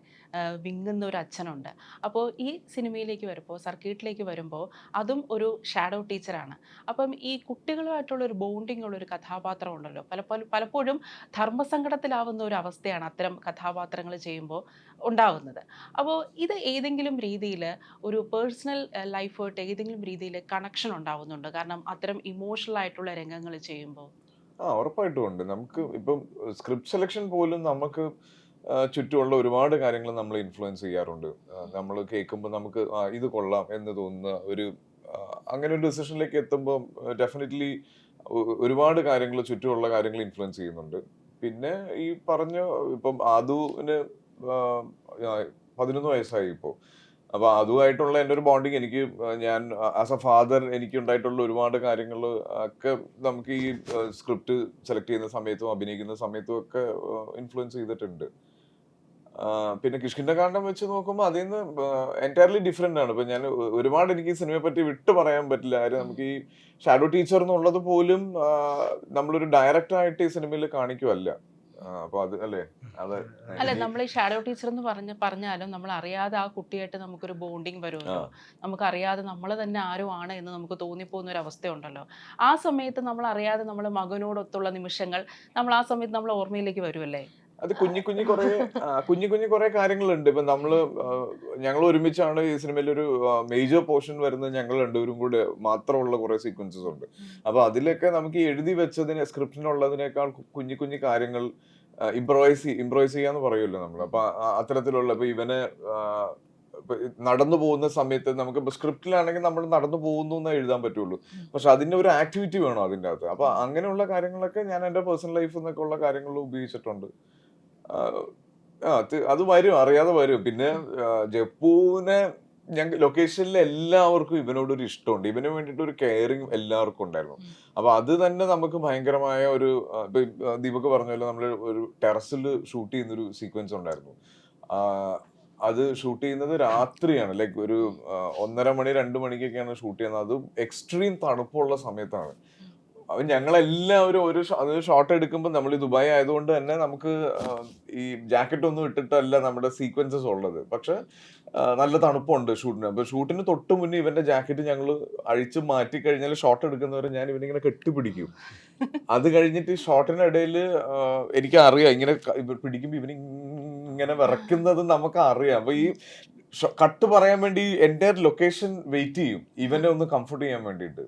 വിങ്ങുന്ന ഒരു അച്ഛനുണ്ട്. അപ്പോൾ ഈ സിനിമയിലേക്ക് വരുമ്പോൾ, സർക്യൂട്ടിലേക്ക് വരുമ്പോൾ, അതും ഒരു ഷാഡോ ടീച്ചറാണ്. അപ്പം ഈ കുട്ടികളുമായിട്ടുള്ള ഒരു ബോണ്ടിങ് ഉള്ള ഒരു കഥാപാത്രം ഉണ്ടല്ലോ, പലപ്പോഴും ധർമ്മസങ്കടത്തിലാവുന്ന ഒരു അവസ്ഥയാണ് അത്തരം കഥാപാത്രങ്ങൾ ചെയ്യുമ്പോൾ ഉണ്ടാവുന്നത്. അപ്പോൾ ഇത് ഏതെങ്കിലും രീതിയിൽ ഒരു പേഴ്സണൽ ലൈഫായിട്ട് ഏതെങ്കിലും രീതിയിൽ കണക്ഷൻ ഉണ്ടാവുന്നുണ്ട്? കാരണം അത്തരം ഇമോഷണൽ ആയിട്ടുള്ള രംഗങ്ങൾ ചെയ്യുമ്പോൾ. ഉറപ്പായിട്ടും ഉണ്ട്. നമുക്ക് ഇപ്പം സ്ക്രിപ്റ്റ് സെലക്ഷൻ പോലും നമുക്ക് ചുറ്റുമുള്ള ഒരുപാട് കാര്യങ്ങൾ നമ്മൾ ഇൻഫ്ലുവൻസ് ചെയ്യാറുണ്ട്. നമ്മൾ കേൾക്കുമ്പോൾ നമുക്ക് ഇത് കൊള്ളാം എന്ന് തോന്നുന്ന ഒരു അങ്ങനെ ഒരു ഡിസിഷനിലേക്ക് എത്തുമ്പോൾ ഡെഫിനറ്റ്ലി ഒരുപാട് കാര്യങ്ങൾ, ചുറ്റുമുള്ള കാര്യങ്ങൾ ഇൻഫ്ലുവൻസ് ചെയ്യുന്നുണ്ട്. പിന്നെ ഈ പറഞ്ഞ ഇപ്പം ആദുവിന് 11 വയസ്സായി ഇപ്പോൾ. അപ്പോൾ അതുമായിട്ടുള്ള എൻ്റെ ഒരു ബോണ്ടിങ് എനിക്ക്, ഞാൻ ആസ് എ ഫാദർ എനിക്ക് ഉണ്ടായിട്ടുള്ള ഒരുപാട് കാര്യങ്ങൾ ഒക്കെ നമുക്ക് ഈ സ്ക്രിപ്റ്റ് സെലക്ട് ചെയ്യുന്ന സമയത്തും അഭിനയിക്കുന്ന സമയത്തും ഒക്കെ ഇൻഫ്ലുവൻസ് ചെയ്തിട്ടുണ്ട്. പിന്നെ കിഷ്കിന്ദ കാണ്ഡം വെച്ച് നോക്കുമ്പോൾ അതിൽ നിന്ന് എൻറ്റയർലി ഡിഫറെൻ്റ് ആണ്. ഇപ്പം ഞാൻ ഒരുപാട് എനിക്ക് ഈ സിനിമയെ പറ്റി വിട്ട് പറയാൻ പറ്റില്ല. കാര്യം നമുക്ക് ഈ ഷാഡോ ടീച്ചർ എന്നുള്ളത് പോലും നമ്മളൊരു ഡയറക്റ്റായിട്ട് ഈ സിനിമയിൽ കാണിക്കുമല്ല. അപ്പൊ അത് അല്ല, നമ്മൾ ഈ ഷാഡോ ടീച്ചർ എന്ന് പറഞ്ഞാലും നമ്മൾ അറിയാതെ ആ കുട്ടിയായിട്ട് നമുക്കൊരു ബോണ്ടിങ് വരുമല്ലോ. നമുക്കറിയാതെ നമ്മൾ തന്നെ ആരോ ആണ് എന്ന് നമുക്ക് തോന്നിപ്പോകുന്ന ഒരു അവസ്ഥയുണ്ടല്ലോ. ആ സമയത്ത് നമ്മൾ അറിയാതെ നമ്മൾ മകനോടൊത്തുള്ള നിമിഷങ്ങൾ നമ്മൾ ആ സമയത്ത് നമ്മൾ ഓർമ്മയിലേക്ക് വരുമല്ലേ? അത് കുഞ്ഞു കുറെ കാര്യങ്ങളുണ്ട്. ഇപ്പൊ ഞങ്ങൾ ഒരുമിച്ചാണ് ഈ സിനിമയിൽ ഒരു മേജർ പോർഷൻ വരുന്നത്. ഞങ്ങൾ രണ്ടുപേരും കൂടെ മാത്രമുള്ള കുറെ സീക്വൻസസ് ഉണ്ട്. അപ്പൊ അതിലൊക്കെ നമുക്ക് എഴുതി വെച്ചതിന്, സ്ക്രിപ്റ്റിനുള്ളതിനേക്കാൾ കുഞ്ഞു കാര്യങ്ങൾ ഇംപ്രവൈസ് ചെയ്യാന്ന് പറയുമല്ലോ നമ്മൾ. അപ്പൊ അത്തരത്തിലുള്ള ഇപ്പൊ ഇവനെ നടന്നു പോകുന്ന സമയത്ത് നമുക്ക് സ്ക്രിപ്റ്റിലാണെങ്കിൽ നമ്മൾ നടന്നു പോകുന്നു എന്ന് എഴുതാൻ പറ്റുള്ളൂ. പക്ഷെ അതിന്റെ ഒരു ആക്ടിവിറ്റി വേണം അതിൻ്റെ അകത്ത്. അപ്പൊ അങ്ങനെയുള്ള കാര്യങ്ങളൊക്കെ ഞാൻ എൻ്റെ പേഴ്സണൽ ലൈഫിൽ നിന്നൊക്കെ ഉള്ള കാര്യങ്ങൾ ഉപയോഗിച്ചിട്ടുണ്ട്. അത് വരും, അറിയാതെ വരും. പിന്നെ ജപ്പുവിനെ ഞങ്ങൾ ലൊക്കേഷനിൽ എല്ലാവർക്കും ഇവനോടൊരു ഇഷ്ടമുണ്ട്. ഇവന് വേണ്ടിയിട്ട് ഒരു കെയറിങ് എല്ലാവർക്കും ഉണ്ടായിരുന്നു. അപ്പൊ അത് തന്നെ നമുക്ക് ഭയങ്കരമായ ഒരു, ദീപക് പറഞ്ഞല്ലോ, നമ്മൾ ഒരു ടെറസിൽ ഷൂട്ട് ചെയ്യുന്നൊരു സീക്വൻസ് ഉണ്ടായിരുന്നു. അത് ഷൂട്ട് ചെയ്യുന്നത് രാത്രിയാണ്, ലൈക്ക് ഒരു 1:30 മണി 2 മണിക്കൊക്കെയാണ് ഷൂട്ട് ചെയ്യുന്നത്. അത് എക്സ്ട്രീം തണുപ്പുള്ള സമയത്താണ്. അത് ഞങ്ങളെല്ലാവരും അത് ഷോട്ട് എടുക്കുമ്പോൾ നമ്മൾ ഈ ദുബായ് ആയതുകൊണ്ട് തന്നെ നമുക്ക് ഈ ജാക്കറ്റ് ഒന്നും ഇട്ടിട്ടല്ല നമ്മുടെ സീക്വൻസസ് ഉള്ളത്. പക്ഷെ നല്ല തണുപ്പുണ്ട് ഷൂട്ടിന്. അപ്പൊ ഷൂട്ടിന് തൊട്ട് മുന്നേ ഇവന്റെ ജാക്കറ്റ് ഞങ്ങൾ അഴിച്ച് മാറ്റി കഴിഞ്ഞാൽ ഷോട്ട് എടുക്കുന്നവരെ ഞാൻ ഇവനിങ്ങനെ കെട്ടിപ്പിടിക്കും. അത് കഴിഞ്ഞിട്ട് ഈ ഷോട്ടിനിടയിൽ എനിക്ക് അറിയാം ഇങ്ങനെ പിടിക്കുമ്പോൾ ഇവനിങ്ങനെ വിറയ്ക്കുന്നത് നമുക്ക് അറിയാം. അപ്പൊ ഈ കട്ട് പറയാൻ വേണ്ടി എൻ്റയർ ലൊക്കേഷൻ വെയിറ്റ് ചെയ്യും ഇവനെ ഒന്ന് കംഫർട്ട് ചെയ്യാൻ വേണ്ടിയിട്ട്.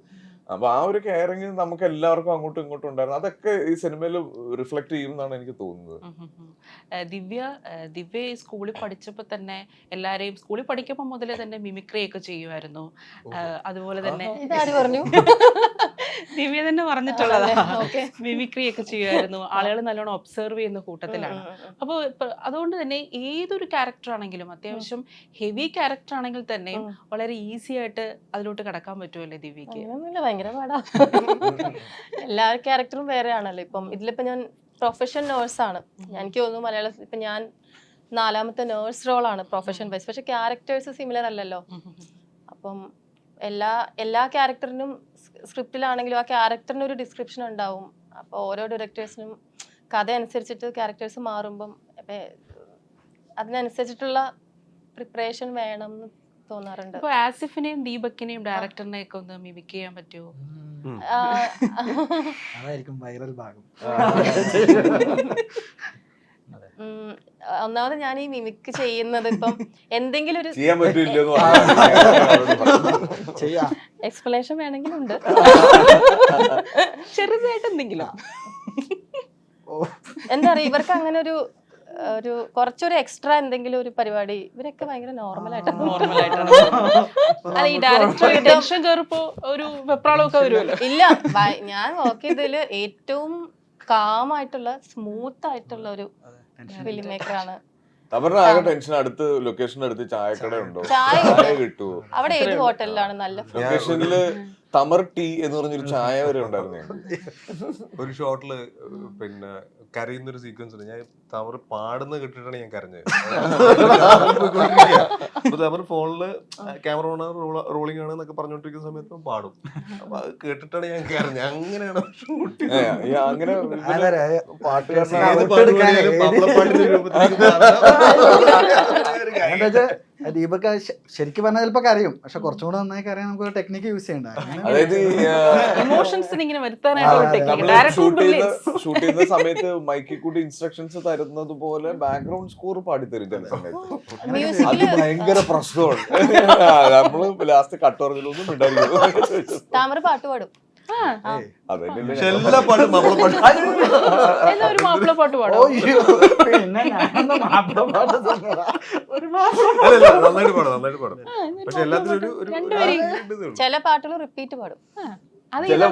അപ്പൊ ആ ഒരു കെയറിങ് നമുക്ക് എല്ലാവർക്കും അങ്ങോട്ടും ഇങ്ങോട്ടും ഉണ്ടായിരുന്നു. അതൊക്കെ ഈ സിനിമയിൽ റിഫ്ലക്ട് ചെയ്യും എന്നാണ് എനിക്ക് തോന്നുന്നത്. ദിവ്യ സ്കൂളിൽ പഠിച്ചപ്പോ തന്നെ എല്ലാരെയും സ്കൂളിൽ പഠിക്കുമ്പോൾ മുതലേ തന്നെ മിമിക്രി ഒക്കെ ചെയ്യുമായിരുന്നു. അതുപോലെ തന്നെ ഇതാര് പറഞ്ഞു? ദിവ്യ തന്നെ പറഞ്ഞിട്ടുള്ളതാ, Okay. മിമിക്രി ഒക്കെ ചെയ്യുമായിരുന്നു. ആളുകൾ നല്ലോണം ഒബ്സർവ് ചെയ്യുന്ന കൂട്ടത്തിലാണ്. അപ്പോൾ അതുകൊണ്ട് തന്നെ ഏതൊരു ക്യാരക്ടർ ആണെങ്കിലും, അത്യാവശ്യം ഹെവി ക്യാരക്ടർ ആണെങ്കിൽ തന്നെ വളരെ ഈസി ആയിട്ട് അതിലോട്ട് കടക്കാൻ പറ്റുമല്ലേ ദിവ്യക്ക്? അങ്ങനെയൊന്നുമില്ല, ഭയങ്കര പാടാ. എല്ലാ ക്യാരക്ടറും വേറെ ആണല്ലോ. ഇപ്പം ഇതിലിപ്പോ ഞാൻ പ്രൊഫഷൻ നേഴ്സാണ്. എനിക്ക് തോന്നുന്നു മലയാളത്തിൽ ഇപ്പൊ ഞാൻ 4ാമത്തെ നേഴ്സ് റോളാണ് പ്രൊഫഷൻ വൈസ്. പക്ഷെ ക്യാരക്ടേഴ്സ് സിമിലർ അല്ലല്ലോ. അപ്പം എല്ലാ ക്യാരക്ടറിനും സ്ക്രിപ്റ്റിലാണെങ്കിലും ആ ക്യാരക്ടറിന് ഒരു ഡിസ്ക്രിപ്ഷൻ ഉണ്ടാവും. അപ്പോൾ ഓരോ ഡയറക്ടേഴ്സിനും കഥ അനുസരിച്ചിട്ട് ക്യാരക്ടേഴ്സ് മാറുമ്പം അതിനനുസരിച്ചിട്ടുള്ള പ്രിപ്പറേഷൻ വേണം എന്ന് തോന്നാറുണ്ട്. ഇപ്പൊ ആസിഫിനെയും ദീപക്കിനെയും ഡയറക്ടറിനെയും ഒക്കെ ഒന്ന് മിമിക് ചെയ്യാൻ പറ്റുമോ? അതായിരിക്കും വൈറൽ ഭാഗം. ഒന്നാമത് ഞാൻ ഈ മിമിക് ചെയ്യുന്നത് ഇപ്പം എന്തെങ്കിലും ഒരു ചെയ്യാൻ പറ്റില്ല എക്സ്പ്ലനേഷൻ വേണമെങ്കിലും ഉണ്ട്. ചെറുതായിട്ട് എന്തെങ്കിലും. എന്താ പറയാ, ഇവർക്ക് അങ്ങനെ ഒരു കുറച്ചൊരു എക്സ്ട്രാ എന്തെങ്കിലും ഒരു പരിപാടി ഇവരൊക്കെ ഭയങ്കര നോർമലായിട്ടാണ്. അല്ല, ഈ ഡയറക്ടർ ടെൻഷൻ കയറിപ്പോ ഒരു വെപ്രാളമൊക്കെ വരുമല്ലോ. ഇല്ല, ഞാൻ വർക്ക് ചെയ്തതിൽ ഏറ്റവും കാമായിട്ടുള്ള സ്മൂത്ത് ആയിട്ടുള്ള ഒരു ഫിലിം മേക്കറാണ്. അവരുടെ ആകെ ടെൻഷൻ അടുത്ത് ലൊക്കേഷൻ്റെ അടുത്ത് ചായക്കട ഉണ്ടോ, ചായ ചായ കിട്ടുമോ, അവിടെ ഏത് ഹോട്ടലിലാണ് നല്ല ലൊക്കേഷനില് തമർ ടീ എന്ന് പറഞ്ഞൊരു ചായ വരെ ഉണ്ടായിരുന്നു. ഒരു ഷോട്ടില് പിന്നെ കരയുന്നൊരു സീക്വൻസ് ഉണ്ട്. ഞാൻ തമർ പാടുന്ന കേട്ടിട്ടാണ് ഞാൻ കരഞ്ഞത്. അപ്പൊ തമർ ഫോണില് ക്യാമറ ഓൺ റോളിംഗ് ആണ് എന്നൊക്കെ പറഞ്ഞോണ്ടിരിക്കുന്ന സമയത്ത് പാടും. അപ്പൊ അത് കേട്ടിട്ടാണ് ഞാൻ കരഞ്ഞത്. അങ്ങനെയാണ് അങ്ങനെ ദീപക് ശരിക്കും പറഞ്ഞാൽ ചിലപ്പോ കരയും, പക്ഷെ കുറച്ചും കൂടെ നന്നായി കരയാൻ നമുക്ക് ടെക്നിക്ക് യൂസ് ചെയ്യണ്ട. അതായത് ഇമോഷൻസിന് ഇങ്ങനെ വരുത്താനായിട്ട് ഷൂട്ട് ചെയ്യുന്ന സമയത്ത് മൈക്കിൽ കൂടി ഇൻസ്ട്രക്ഷൻസ് തരുന്നത് പോലെ ബാക്ക്ഗ്രൗണ്ട് സ്കോർ പാടിത്തരും ചില സമയത്ത്. അത് ഭയങ്കര പ്രശ്നമാണ്. നമ്മള് ലാസ്റ്റ് കട്ട് പറഞ്ഞൊന്നും ഉണ്ടായിരുന്നു. താമര പാട്ട് പാടും. എല്ലാ പാട്ടും മാപ്പിളപ്പാട്ട്. എന്നാ ഒരു മാപ്പിള പാട്ട് പാടോ? നന്നായിട്ട് പാടും. പക്ഷെ എല്ലാത്തിനും ഒരു ചില പാട്ടുകൾ റിപ്പീറ്റ് പാടും. ചില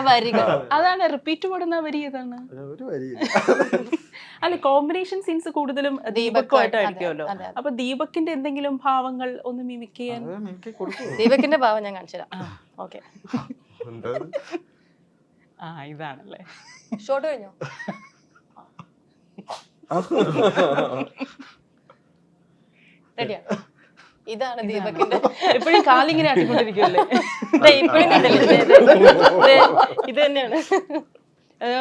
വരികൾ അതാണ് റിപ്പീറ്റ് പാടുന്ന വരി. ഏതാണ്? അല്ല, കോമ്പിനേഷൻ സീൻസ് കൂടുതലും ദീപക്കുമായിട്ടായിരിക്കുമല്ലോ. അപ്പൊ ദീപക്കിന്റെ എന്തെങ്കിലും ഭാവങ്ങൾ ഒന്ന് മിമിക് ചെയ്യാൻ. ദീപക്കിന്റെ ഭാവം ഞാൻ കാണിച്ചു തരാം. ഓക്കെ, ഇതാണല്ലേ ഷോട്ട് കഴിഞ്ഞോ? റെഡിയാ? ഇതാണ് ദീപക്കിന്റെ. എപ്പോഴും കാലിങ്ങനെ ആട്ടിക്കൊണ്ടിരിക്കുമല്ലേ? ഇപ്പഴും ഇത് തന്നെയാണ്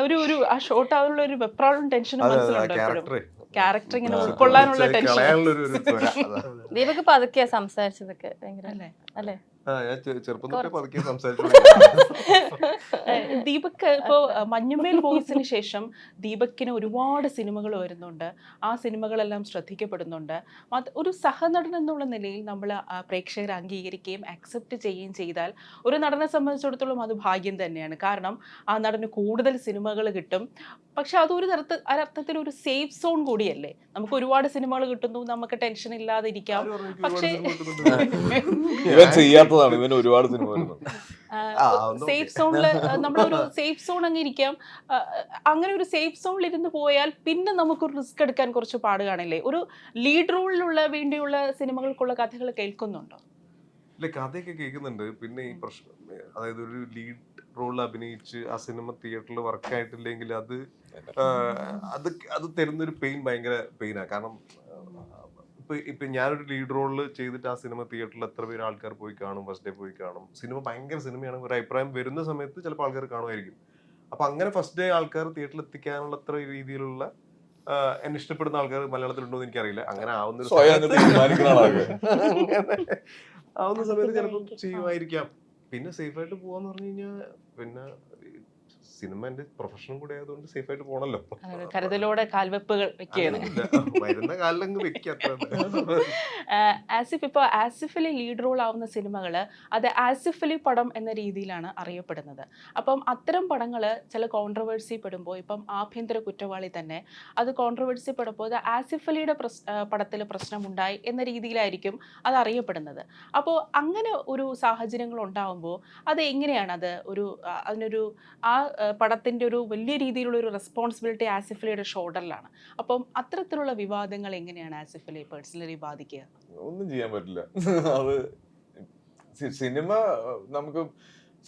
ഒരു ആ ഷോട്ട് ആവുള്ള ഒരു വെപ്രാളും ടെൻഷനും മനസ്സിലുണ്ടോ? ക്യാരക്ടർ ഇങ്ങനെ ഉൾക്കൊള്ളാനുള്ള ടെൻഷൻ. ദീപക് പതുക്കെയാ സംസാരിച്ചതൊക്കെ ഭയങ്കര അല്ലേ? ദീപക് ഇപ്പോ മഞ്ഞുമേൽ ബോയ്സിന് ശേഷം ദീപക്കിന് ഒരുപാട് സിനിമകൾ വരുന്നുണ്ട്. ആ സിനിമകളെല്ലാം ശ്രദ്ധിക്കപ്പെടുന്നുണ്ട്. ഒരു സഹനടൻ എന്നുള്ള നിലയിൽ നമ്മൾ പ്രേക്ഷകരെ അംഗീകരിക്കുകയും അക്സെപ്റ്റ് ചെയ്യുകയും ചെയ്താൽ ഒരു നടനെ സംബന്ധിച്ചിടത്തോളം അത് ഭാഗ്യം തന്നെയാണ്. കാരണം ആ നടന് കൂടുതൽ സിനിമകൾ കിട്ടും. പക്ഷെ അതൊരു അർത്ഥത്തിൽ ഒരു സേഫ് സോൺ കൂടിയല്ലേ. നമുക്ക് ഒരുപാട് സിനിമകൾ കിട്ടുന്നു, നമുക്ക് ടെൻഷൻ ഇല്ലാതെ ഇരിക്കാം. പക്ഷേ ഒരുപാട് സിനിമ സേഫ് സോണില് നമ്മളൊരു സേഫ് സോൺ അങ്ങ് ഇരിക്കാം. അങ്ങനെ ഒരു സേഫ് സോണിൽ ഇരുന്ന് പോയാൽ പിന്നെ നമുക്കൊരു റിസ്ക് എടുക്കാൻ കുറച്ച് പാട് കാണില്ലേ? ഒരു ലീഡ് റോളിലുള്ള വേണ്ടിയുള്ള സിനിമകൾക്കുള്ള കഥകൾ കേൾക്കുന്നുണ്ടോ? ഇല്ല, കഥയൊക്കെ കേൾക്കുന്നുണ്ട്. പിന്നെ ഈ പ്രശ്നം, അതായത് ഒരു ലീഡ് റോളിൽ അഭിനയിച്ച് ആ സിനിമ തിയേറ്ററിൽ വർക്ക് ആയിട്ടില്ലെങ്കിൽ അത് തരുന്നൊരു പെയിൻ ഭയങ്കര പെയിനാണ്. കാരണം ഇപ്പൊ ഞാനൊരു ലീഡ് റോളിൽ ചെയ്തിട്ട് ആ സിനിമ തിയേറ്ററിൽ എത്ര പേര് ആൾക്കാർ പോയി കാണും, ഫസ്റ്റ് ഡേ പോയി കാണും, സിനിമ ഭയങ്കര സിനിമയാണ് ഒരു അഭിപ്രായം വരുന്ന സമയത്ത് ചിലപ്പോൾ ആൾക്കാർ കാണുമായിരിക്കും. അപ്പൊ അങ്ങനെ ഫസ്റ്റ് ഡേ ആൾക്കാർ തിയേറ്ററിൽ എത്തിക്കാനുള്ള അത്ര രീതിയിലുള്ള എന്നെ ഇഷ്ടപ്പെടുന്ന ആൾക്കാർ മലയാളത്തിലുണ്ടോ എന്ന് എനിക്കറിയില്ല. അങ്ങനെ ആവുന്ന ഒരു സ്വയം അങ്ങ് തീരുമാനിക്കുന്ന ആളാണ്. അങ്ങനെ ആവുന്ന സമയത്ത് ചിലപ്പോൾ ചെയ്യുമായിരിക്കാം. പിന്നെ സേഫ് ആയിട്ട് പോവാന്ന് പറഞ്ഞു കഴിഞ്ഞാൽ പിന്നെ സിനിമ എന്റെ പ്രൊഫഷനും കൂടെ ആയതുകൊണ്ട് സേഫ് ആയിട്ട് പോണല്ലോ. കരുതലോടെ കാൽവെപ്പുകൾ വെക്കുകയാണ്. വരുന്ന കാലിലങ്ങ് വെക്കുക. ആസിഫ്, ഇപ്പോൾ ആസിഫ് അലി ലീഡ് റോൾ ആവുന്ന സിനിമകൾ അത് ആസിഫ് അലി പടം എന്ന രീതിയിലാണ് അറിയപ്പെടുന്നത്. അപ്പം അത്തരം പടങ്ങൾ ചില കോൺട്രവേഴ്സി പെടുമ്പോൾ, ഇപ്പം ആഭ്യന്തര കുറ്റവാളി തന്നെ അത് കോൺട്രവേഴ്സി പെടുമ്പോൾ അത് ആസിഫ് അലിയുടെ പടത്തിൽ പ്രശ്നമുണ്ടായി എന്ന രീതിയിലായിരിക്കും അത് അറിയപ്പെടുന്നത്. അപ്പോൾ അങ്ങനെ ഒരു സാഹചര്യങ്ങൾ ഉണ്ടാകുമ്പോൾ അത് എങ്ങനെയാണ് അത് അതിനൊരു പടത്തിൻ്റെ ഒരു വലിയ രീതിയിലുള്ള ഒരു റെസ്പോൺസിബിലിറ്റി ആസിഫ് അലിയുടെ ഷോൾഡറിലാണ്. അപ്പം അത്തരത്തിലുള്ള വിവാദങ്ങൾ എങ്ങനെയാണ് ആസിഫ് അലി പേഴ്സണലി ബാധിക്കുക? ഒന്നും ചെയ്യാൻ പറ്റില്ല. അത്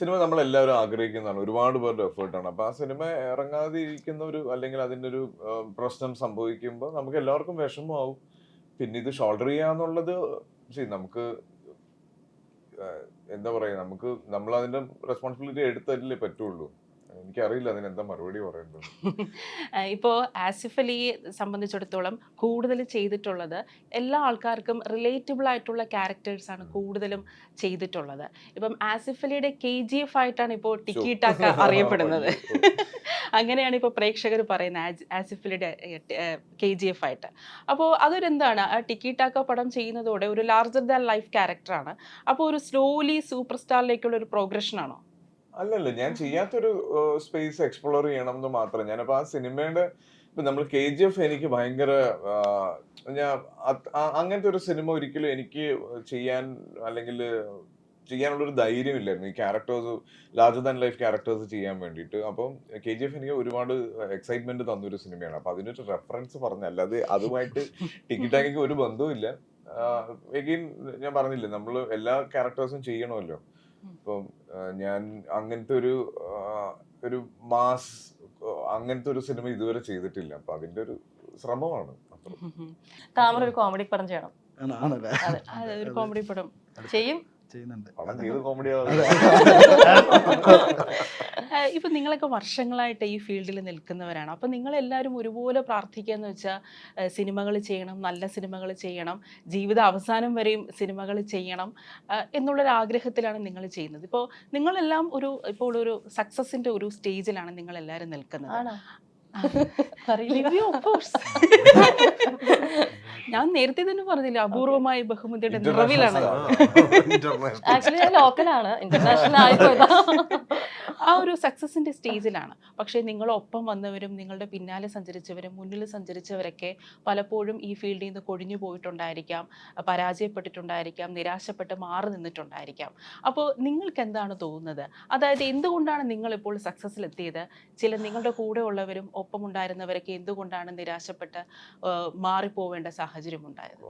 സിനിമ നമ്മളെല്ലാവരും ആഗ്രഹിക്കുന്നതാണ്, ഒരുപാട് പേരുടെ എഫേർട്ടാണ്. അപ്പൊ ആ സിനിമ ഇറങ്ങാതിരിക്കുന്ന അല്ലെങ്കിൽ അതിൻ്റെ ഒരു പ്രശ്നം സംഭവിക്കുമ്പോൾ നമുക്ക് എല്ലാവർക്കും വിഷമമാവും. പിന്നെ ഇത് ഷോൾഡർ ചെയ്യാന്നുള്ളത് നമുക്ക് എന്താ പറയാ, നമ്മൾ അതിന്റെ റെസ്പോൺസിബിലിറ്റി എടുത്തല്ലേ പറ്റുള്ളൂ. എനിക്കറിയില്ല അതിനെന്താ മറുപടി പറയേണ്ടത്. ഇപ്പോൾ ആസിഫ് അലിയെ സംബന്ധിച്ചിടത്തോളം കൂടുതൽ ചെയ്തിട്ടുള്ളത് എല്ലാ ആൾക്കാർക്കും റിലേറ്റബിൾ ആയിട്ടുള്ള ക്യാരക്ടേഴ്സാണ് കൂടുതലും ചെയ്തിട്ടുള്ളത്. ഇപ്പം ആസിഫ് അലിയുടെ KGF ആയിട്ടാണ് ഇപ്പോൾ ടിക്കി ടാക്ക അറിയപ്പെടുന്നത്. അങ്ങനെയാണ് ഇപ്പോൾ പ്രേക്ഷകർ പറയുന്നത് ആസിഫ് അലിയുടെ KGF ആയിട്ട്. അപ്പോൾ അതൊരെന്താണ്, ആ ടിക്കി ടാക്ക പടം ചെയ്യുന്നതോടെ ഒരു ലാർജർ ദാൻ ലൈഫ് ക്യാരക്ടറാണ്. അപ്പോൾ ഒരു സ്ലോലി സൂപ്പർ സ്റ്റാറിലേക്കുള്ള ഒരു പ്രോഗ്രഷനാണോ? അല്ലല്ല, ഞാൻ ചെയ്യാത്തൊരു സ്പേസ് എക്സ്പ്ലോർ ചെയ്യണം എന്ന് മാത്രം. ഞാനപ്പോ ആ സിനിമയുടെ ഇപ്പൊ നമ്മൾ KGF എനിക്ക് ഭയങ്കര അങ്ങനത്തെ ഒരു സിനിമ ഒരിക്കലും എനിക്ക് ചെയ്യാനുള്ളൊരു ധൈര്യമില്ലായിരുന്നു ഈ characters, larger than life characters ചെയ്യാൻ വേണ്ടിയിട്ട്. അപ്പം KGF എനിക്ക് ഒരുപാട് എക്സൈറ്റ്മെന്റ് തന്നൊരു സിനിമയാണ്. അപ്പൊ അതിനൊരു റെഫറൻസ് പറഞ്ഞല്ല, അതുമായിട്ട് ടിക്കി ടാക്കിക്ക് ഒരു ബന്ധവുമില്ല. എഗെയിൻ ഞാൻ പറഞ്ഞില്ലേ, നമ്മൾ എല്ലാ ക്യാരക്ടേഴ്സും ചെയ്യണമല്ലോ. ഇപ്പം ഞാൻ അങ്ങനത്തെ ഒരു മാസ് അങ്ങനത്തെ ഒരു സിനിമ ഇതുവരെ ചെയ്തിട്ടില്ല. അപ്പൊ അതിന്റെ ഒരു ശ്രമമാണ്. താമര ഒരു കോമഡി പടം ചെയ്യണം. ആണല്ലേ? അതെ, ഒരു കോമഡി പടം ചെയ്യും. ചെയ്യുന്നുണ്ട്. പടം ചെയ്ത് കോമഡി ഇപ്പം നിങ്ങളൊക്കെ വർഷങ്ങളായിട്ട് ഈ ഫീൽഡിൽ നിൽക്കുന്നവരാണ്. അപ്പം നിങ്ങളെല്ലാവരും ഒരുപോലെ പ്രാർത്ഥിക്കുകയെന്ന് വെച്ചാൽ സിനിമകൾ ചെയ്യണം, നല്ല സിനിമകൾ ചെയ്യണം, ജീവിത അവസാനം വരെയും സിനിമകൾ ചെയ്യണം എന്നുള്ളൊരാഗ്രഹത്തിലാണ് നിങ്ങൾ ചെയ്യുന്നത്. ഇപ്പോൾ നിങ്ങളെല്ലാം ഇപ്പോൾ ഒരു സക്സസിൻ്റെ ഒരു സ്റ്റേജിലാണ് നിങ്ങളെല്ലാവരും നിൽക്കുന്നത്. Review, of course. ഞാൻ നേരത്തെ തന്നെ പറഞ്ഞില്ല, അപൂർവമായ ബഹുമതിയുടെ നിറവിലാണ്. ആക്ച്വലി ഞാൻ ലോക്കലാണ്, ഇന്റർനാഷണൽ ആയിപ്പോയതാ. ആ ഒരു സക്സസിന്റെ സ്റ്റേജിലാണ്. പക്ഷേ നിങ്ങളൊപ്പം വന്നവരും നിങ്ങളുടെ പിന്നാലെ സഞ്ചരിച്ചവരും മുന്നിൽ സഞ്ചരിച്ചവരൊക്കെ പലപ്പോഴും ഈ ഫീൽഡിൽ നിന്ന് കൊഴിഞ്ഞു പോയിട്ടുണ്ടായിരിക്കാം, പരാജയപ്പെട്ടിട്ടുണ്ടായിരിക്കാം, നിരാശപ്പെട്ട് മാറി നിന്നിട്ടുണ്ടായിരിക്കാം. അപ്പോൾ നിങ്ങൾക്ക് എന്താണ് തോന്നുന്നത്? അതായത് എന്തുകൊണ്ടാണ് നിങ്ങളിപ്പോൾ സക്സസ്സിലെത്തിയത്? നിങ്ങളുടെ കൂടെ ഉള്ളവരും ഒപ്പമുണ്ടായിരുന്നവരൊക്കെ എന്തുകൊണ്ടാണ് നിരാശപ്പെട്ട് മാറിപ്പോവേണ്ട സാഹചര്യം ഉണ്ടായത്?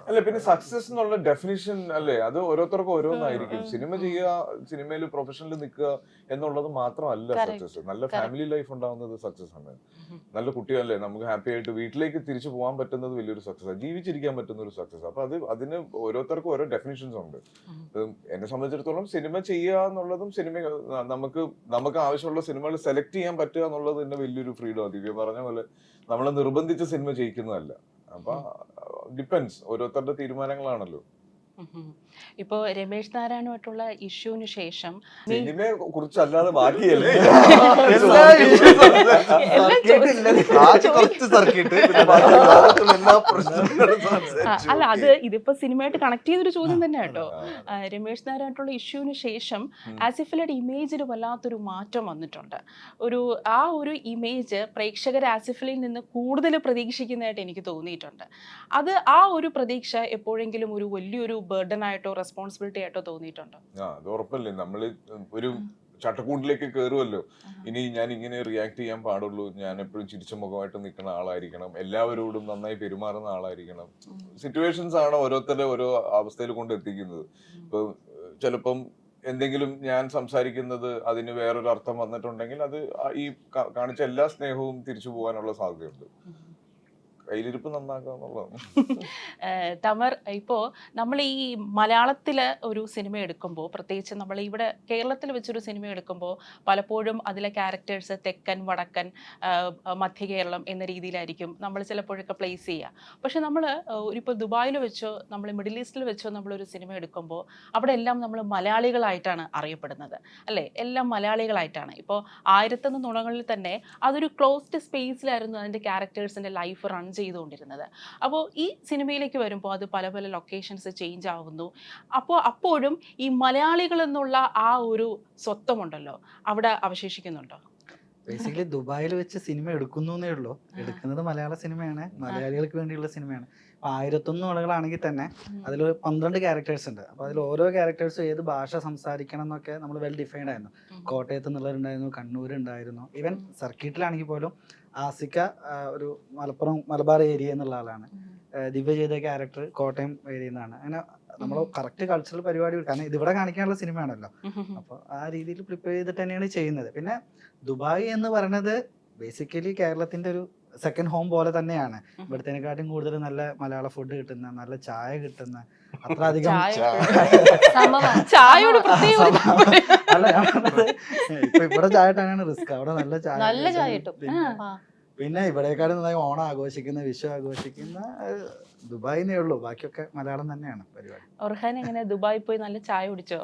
അല്ല, പിന്നെ സക്സസ് എന്നുള്ള ഡെഫിനിഷൻ അല്ലേ, അത് ഓരോരുത്തർക്കും ഓരോന്നായിരിക്കും. സിനിമ ചെയ്യുക, സിനിമയിൽ പ്രൊഫഷണൽ നിൽക്കുക എന്നുള്ളത് മാത്രമല്ല സക്സസ്. നല്ല ഫാമിലി ലൈഫ് ഉണ്ടാവുന്നത് സക്സസ് ആണ്. നല്ല കുട്ടികളല്ലേ, നമുക്ക് ഹാപ്പി ആയിട്ട് വീട്ടിലേക്ക് തിരിച്ചു പോകാൻ പറ്റുന്നത് വലിയൊരു സക്സസ്, ജീവിച്ചിരിക്കാൻ പറ്റുന്ന ഒരു സക്സസ്. അപ്പൊ അതിന് ഓരോരുത്തർക്കും ഓരോ ഡെഫിനിഷൻസ് ഉണ്ട്. എന്നെ സംബന്ധിച്ചിടത്തോളം സിനിമ ചെയ്യുക എന്നുള്ളതും നമുക്ക് ആവശ്യമുള്ള സിനിമകൾ സെലക്ട് ചെയ്യാൻ പറ്റുക എന്നുള്ളത് തന്നെ വലിയൊരു ഫ്രീഡം. ദിവ്യ പറഞ്ഞ പോലെ നമ്മളെ നിർബന്ധിച്ച് സിനിമ ചെയ്യിക്കുന്നതല്ല. അപ്പൊ ഡിപ്പെൻസ്, ഓരോരുത്തരുടെ തീരുമാനങ്ങളാണല്ലോ. ഇപ്പോൾ രമേശ് നാരായണുമായിട്ടുള്ള ഇഷ്യൂവിന് ശേഷം സിനിമയെ കുറിച്ചല്ലാതെ ബാക്കിയല്ലേ അല്ല, അത് ഇതിപ്പോ സിനിമയായിട്ട് കണക്ട് ചെയ്തൊരു ചോദ്യം തന്നെ കേട്ടോ. രമേശ് നാരായണുമായിട്ടുള്ള ഇഷ്യൂവിന് ശേഷം ആസിഫ് അലിയുടെ ഇമേജിന് വല്ലാത്തൊരു മാറ്റം വന്നിട്ടുണ്ട്. ആ ഒരു ഇമേജ് പ്രേക്ഷകർ ആസിഫ് അലിയിൽ നിന്ന് കൂടുതൽ പ്രതീക്ഷിക്കുന്നതായിട്ട് എനിക്ക് തോന്നിയിട്ടുണ്ട്. ആ ഒരു പ്രതീക്ഷ എപ്പോഴെങ്കിലും ഒരു വലിയൊരു ബർഡൻ ആയിട്ടോ റെസ്പോൺസിബിലിറ്റി ആയിട്ടോ തോന്നിയിട്ടുണ്ടോ? അത് ഉറപ്പല്ലേ, നമ്മള് ഒരു ചട്ടക്കൂട്ടിലേക്ക് കയറുമല്ലോ. ഇനി ഞാൻ ഇങ്ങനെ റിയാക്ട് ചെയ്യാൻ പാടുള്ളൂ, ഞാൻ എപ്പോഴും ചിരിച്ച മുഖമായിട്ട് നിൽക്കുന്ന ആളായിരിക്കണം, എല്ലാവരോടും നന്നായി പെരുമാറുന്ന ആളായിരിക്കണം. സിറ്റുവേഷൻസ് ആണ് ഓരോരുത്തരുടെ ഓരോ അവസ്ഥയിൽ കൊണ്ട് എത്തിക്കുന്നത്. ഇപ്പൊ ചിലപ്പം എന്തെങ്കിലും ഞാൻ സംസാരിക്കുന്നത് അതിന് വേറൊരു അർത്ഥം വന്നിട്ടുണ്ടെങ്കിൽ അത് ഈ കാണിച്ച എല്ലാ സ്നേഹവും തിരിച്ചു പോകാനുള്ള സാധ്യതയുണ്ട്. കയ്യിലിരിപ്പ് നന്നാക്കുക എന്നുള്ളതാണ്. തമർ, ഇപ്പോൾ നമ്മൾ ഈ മലയാളത്തിലെ ഒരു സിനിമ എടുക്കുമ്പോൾ, പ്രത്യേകിച്ച് നമ്മൾ ഇവിടെ കേരളത്തിൽ വെച്ചൊരു സിനിമ എടുക്കുമ്പോൾ പലപ്പോഴും അതിലെ ക്യാരക്ടേഴ്സ് തെക്കൻ, വടക്കൻ, മധ്യ കേരളം എന്ന രീതിയിലായിരിക്കും നമ്മൾ ചിലപ്പോഴൊക്കെ പ്ലേസ് ചെയ്യുക. പക്ഷെ നമ്മൾ ഇപ്പോൾ ദുബായിൽ വെച്ചോ നമ്മൾ മിഡിൽ ഈസ്റ്റിൽ വെച്ചോ നമ്മളൊരു സിനിമ എടുക്കുമ്പോൾ അവിടെ എല്ലാം നമ്മൾ മലയാളികളായിട്ടാണ് അറിയപ്പെടുന്നത്, അല്ലേ? എല്ലാം മലയാളികളായിട്ടാണ്. ഇപ്പോൾ 1001 നുണകളിൽ തന്നെ അതൊരു ക്ലോസ്ഡ് സ്പേസിലായിരുന്നു അതിൻ്റെ ക്യാരക്ടേഴ്സിൻ്റെ ലൈഫ് റൺ ചെയ്തുകൊണ്ടിരുന്നത്. അപ്പോൾ ഈ സിനിമയിലേക്ക് വരുമ്പോൾ അത് പല പല ലൊക്കേഷൻസ് ചേഞ്ച് ആവുന്നു. അപ്പോഴും ഈ മലയാളികൾ എന്നുള്ള ആ ഒരു സ്വത്വമുണ്ടല്ലോ അവിടെ അവശേഷിക്കുന്നുണ്ടോ? ബേസിക്കലി ദുബായിൽ വെച്ച് സിനിമ എടുക്കുന്നു എന്നേ ഉള്ളൂ. എടുക്കുന്നത് മലയാള സിനിമയാണ്, മലയാളികൾക്ക് വേണ്ടിയുള്ള സിനിമയാണ്. 1001 നുണകളാണെങ്കിൽ തന്നെ അതിൽ 12 ക്യാരക്ടേഴ്സ് ഉണ്ട്. അപ്പോൾ അതിൽ ഓരോ ക്യാരക്ടേഴ്സും ഏത് ഭാഷ സംസാരിക്കണം എന്നൊക്കെ നമ്മൾ വെൽ ഡിഫൈൻഡ് ആയിരുന്നു. കോട്ടയത്ത് നിന്നുള്ളവരുണ്ടായിരുന്നു, കണ്ണൂരുണ്ടായിരുന്നു, ഈവൻ സർക്കിട്ടിലാണെങ്കിൽ പോലും ആസിക്ക ഒരു മലബാർ ഏരിയ എന്നുള്ള ആളാണ്. ദിവ്യ ചെയ്ത ക്യാരക്ടർ കോട്ടയം ഏരിയയിൽ നിന്നാണ്. അങ്ങനെ നമ്മൾ കറക്റ്റ് കൾച്ചറൽ പരിപാടി, കാരണം ഇതിവിടെ കാണിക്കാനുള്ള സിനിമയാണല്ലോ. അപ്പോൾ ആ രീതിയിൽ പ്രിപ്പയർ ചെയ്തിട്ട് തന്നെയാണ് ചെയ്യുന്നത്. പിന്നെ ദുബായ് എന്ന് പറയുന്നത് ബേസിക്കലി കേരളത്തിന്റെ ഒരു സെക്കൻഡ് ഹോം പോലെ തന്നെയാണ്. ഇവിടത്തേനെക്കാട്ടും കൂടുതൽ നല്ല മലയാള ഫുഡ് കിട്ടുന്ന, നല്ല ചായ കിട്ടുന്ന, അത്ര അധികം ചായയോട് പ്രത്യേക അല്ല ഞാൻ പറഞ്ഞത്, ഇപ്പൊ ഇവിടെ ചായ ഇട്ടാണ് റിസ്ക്. അവിടെ നല്ല ചായ കിട്ടും. പിന്നെ ഇവിടേക്കാളും നന്നായി ഓണം ആഘോഷിക്കുന്ന, വിഷു ആഘോഷിക്കുന്ന ദുബായിന്നേ ഉള്ളൂ. ബാക്കിയൊക്കെ മലയാളം തന്നെയാണ് പരിപാടി. ഒർഹാൻ എങ്ങനെ ദുബായി പോയി നല്ല ചായ കുടിച്ചോ?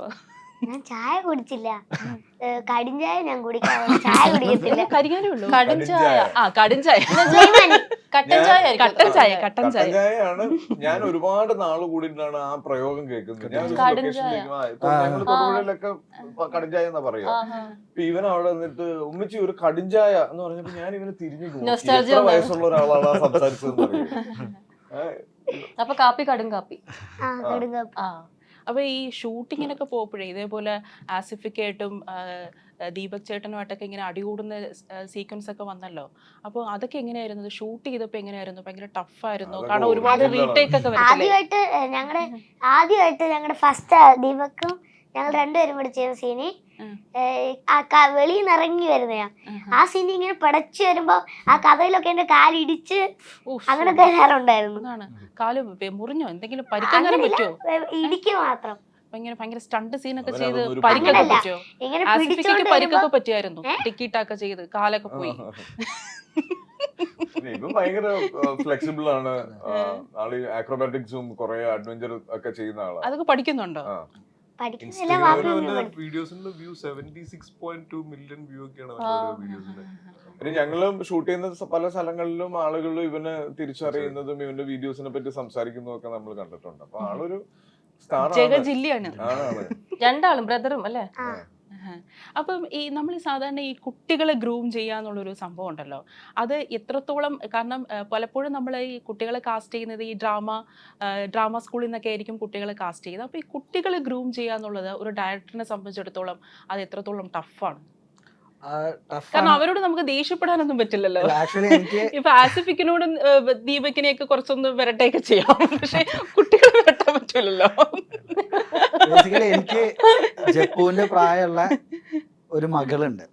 ഞാൻ ചായ കുടിച്ചില്ല, കടിഞ്ചായ ഞാൻ കുടിക്കാറുണ്ട്, ചായ കുടിക്കത്തില്ല. കരിങ്ങാനേ ഉള്ളൂ. കടും ചായ, കടും ചായ, കട്ടൻ ചായ, കട്ടൻ ചായ, കട്ടൻ ചായ. ചായയാണ്. ഞാൻ ഒരുപാട് നാള് കൂടിയിട്ടാണ് ആ പ്രയോഗം കേൾക്കുന്നത്. ഞാൻ തൊടുപുഴയിലൊക്കെ കടിഞ്ചായ എന്നാ പറയാ. ഇവൻ അവിടെ വന്നിട്ട് ഉമ്മച്ചി ഒരു കടിഞ്ചായ എന്ന് പറഞ്ഞപ്പോ ഞാൻ ഇവനെ തിരിഞ്ഞു പോകും. എത്ര വയസ്സുള്ള ഒരാളാണ് ആ സംസാരിച്ചതെന്ന് അറിയാം. അപ്പൊ കാപ്പി കടും കാപ്പി. അപ്പൊ ഈ ഷൂട്ടിങ്ങിനൊക്കെ പോകുമ്പോഴേ ഇതേപോലെ ആസിഫിക്കായിട്ടും ദീപക് ചേട്ടനുമായിട്ടൊക്കെ ഇങ്ങനെ അടികൂടുന്ന സീക്വൻസ് ഒക്കെ വന്നല്ലോ. അപ്പോൾ അതൊക്കെ എങ്ങനെയായിരുന്നു? ഷൂട്ട് ചെയ്തപ്പോ എങ്ങനെയായിരുന്നു? ഭയങ്കര ടഫായിരുന്നു? കാരണം ഒരുപാട് റീടേക്ക് ഒക്കെ ആദ്യമായിട്ട് ഞങ്ങളുടെ ഫസ്റ്റ് ദീപക്കും ഞങ്ങൾ രണ്ടുപേരും കൂടി ചെയ്ത സീന് വെളിയിൽ നിന്ന് ഇറങ്ങി വരുന്നയാ. ആ സീൻ ഇങ്ങനെ പടച്ചു വരുമ്പോ ആ കഥയിലൊക്കെ എന്റെ കാലിടിച്ച് അങ്ങനൊക്കെ ഉണ്ടായിരുന്നു. കാല് മുറിഞ്ഞോ? എന്തെങ്കിലും പരിക്കാൻ പറ്റുമോ? ഇടിക്കുക മാത്രം. ഭയങ്കര സ്റ്റണ്ട് സീനൊക്കെ ചെയ്ത് പരിക്കൊക്കെ പറ്റുമോ? ആസിഫിക്കൊക്കെ പരിക്കൊക്കെ പറ്റിയായിരുന്നു, ടിക്കീട്ടൊക്കെ ചെയ്ത് കാലൊക്കെ പോയി. ഇപ്പം ഭയങ്കര ഫ്ലെക്സിബിൾ ആണ് ആള്. ആക്രോബാറ്റിക്സും കുറെ അഡ്വഞ്ചർ ഒക്കെ ചെയ്യുന്ന ആളാണ്. അതൊക്കെ പഠിക്കുന്നുണ്ടോ? വീഡിയോസിന്റെ വ്യൂ 76.2 മില്യൺ വ്യൂ ഒക്കെയാണ് വീഡിയോസിന്റെ. പിന്നെ ഞങ്ങളും ഷൂട്ട് ചെയ്യുന്ന പല സ്ഥലങ്ങളിലും ആളുകൾ ഇവന് തിരിച്ചറിയുന്നതും ഇവന്റെ വീഡിയോസിനെ പറ്റി സംസാരിക്കുന്നതും ഒക്കെ നമ്മൾ കണ്ടിട്ടുണ്ട്. അപ്പൊ ആളൊരു സ്റ്റാർ ജില്ലയാണ്. രണ്ടാളും ബ്രദറും അല്ലേ? അപ്പം ഈ നമ്മൾ സാധാരണ ഈ കുട്ടികളെ ഗ്രൂം ചെയ്യാന്നുള്ളൊരു സംഭവം ഉണ്ടല്ലോ, അത് എത്രത്തോളം? കാരണം പലപ്പോഴും നമ്മൾ ഈ കുട്ടികളെ കാസ്റ്റ് ചെയ്യുന്നത് ഈ ഡ്രാമ സ്കൂളിൽ നിന്നൊക്കെ ആയിരിക്കും കുട്ടികളെ കാസ്റ്റ് ചെയ്യുന്നത്. അപ്പോൾ ഈ കുട്ടികളെ ഗ്രൂം ചെയ്യാന്നുള്ളത് ഒരു ഡയറക്ടറിനെ സംബന്ധിച്ചിടത്തോളം അത് എത്രത്തോളം ടഫാണ്? കാരണം അവരോട് നമുക്ക് ദേഷ്യപ്പെടാനൊന്നും പറ്റില്ലല്ലോ. ഇപ്പൊ ആസിഫിക്കിനോടും ദീപകിനെയൊക്കെ കുറച്ചൊന്ന് വിരട്ടയൊക്കെ ചെയ്യാം, പക്ഷെ കുട്ടികളെ വിരട്ടാൻ പറ്റില്ലല്ലോ. എനിക്ക് ജപ്പുവിന്റെ പ്രായമുള്ള ഒരു മകളുണ്ട്.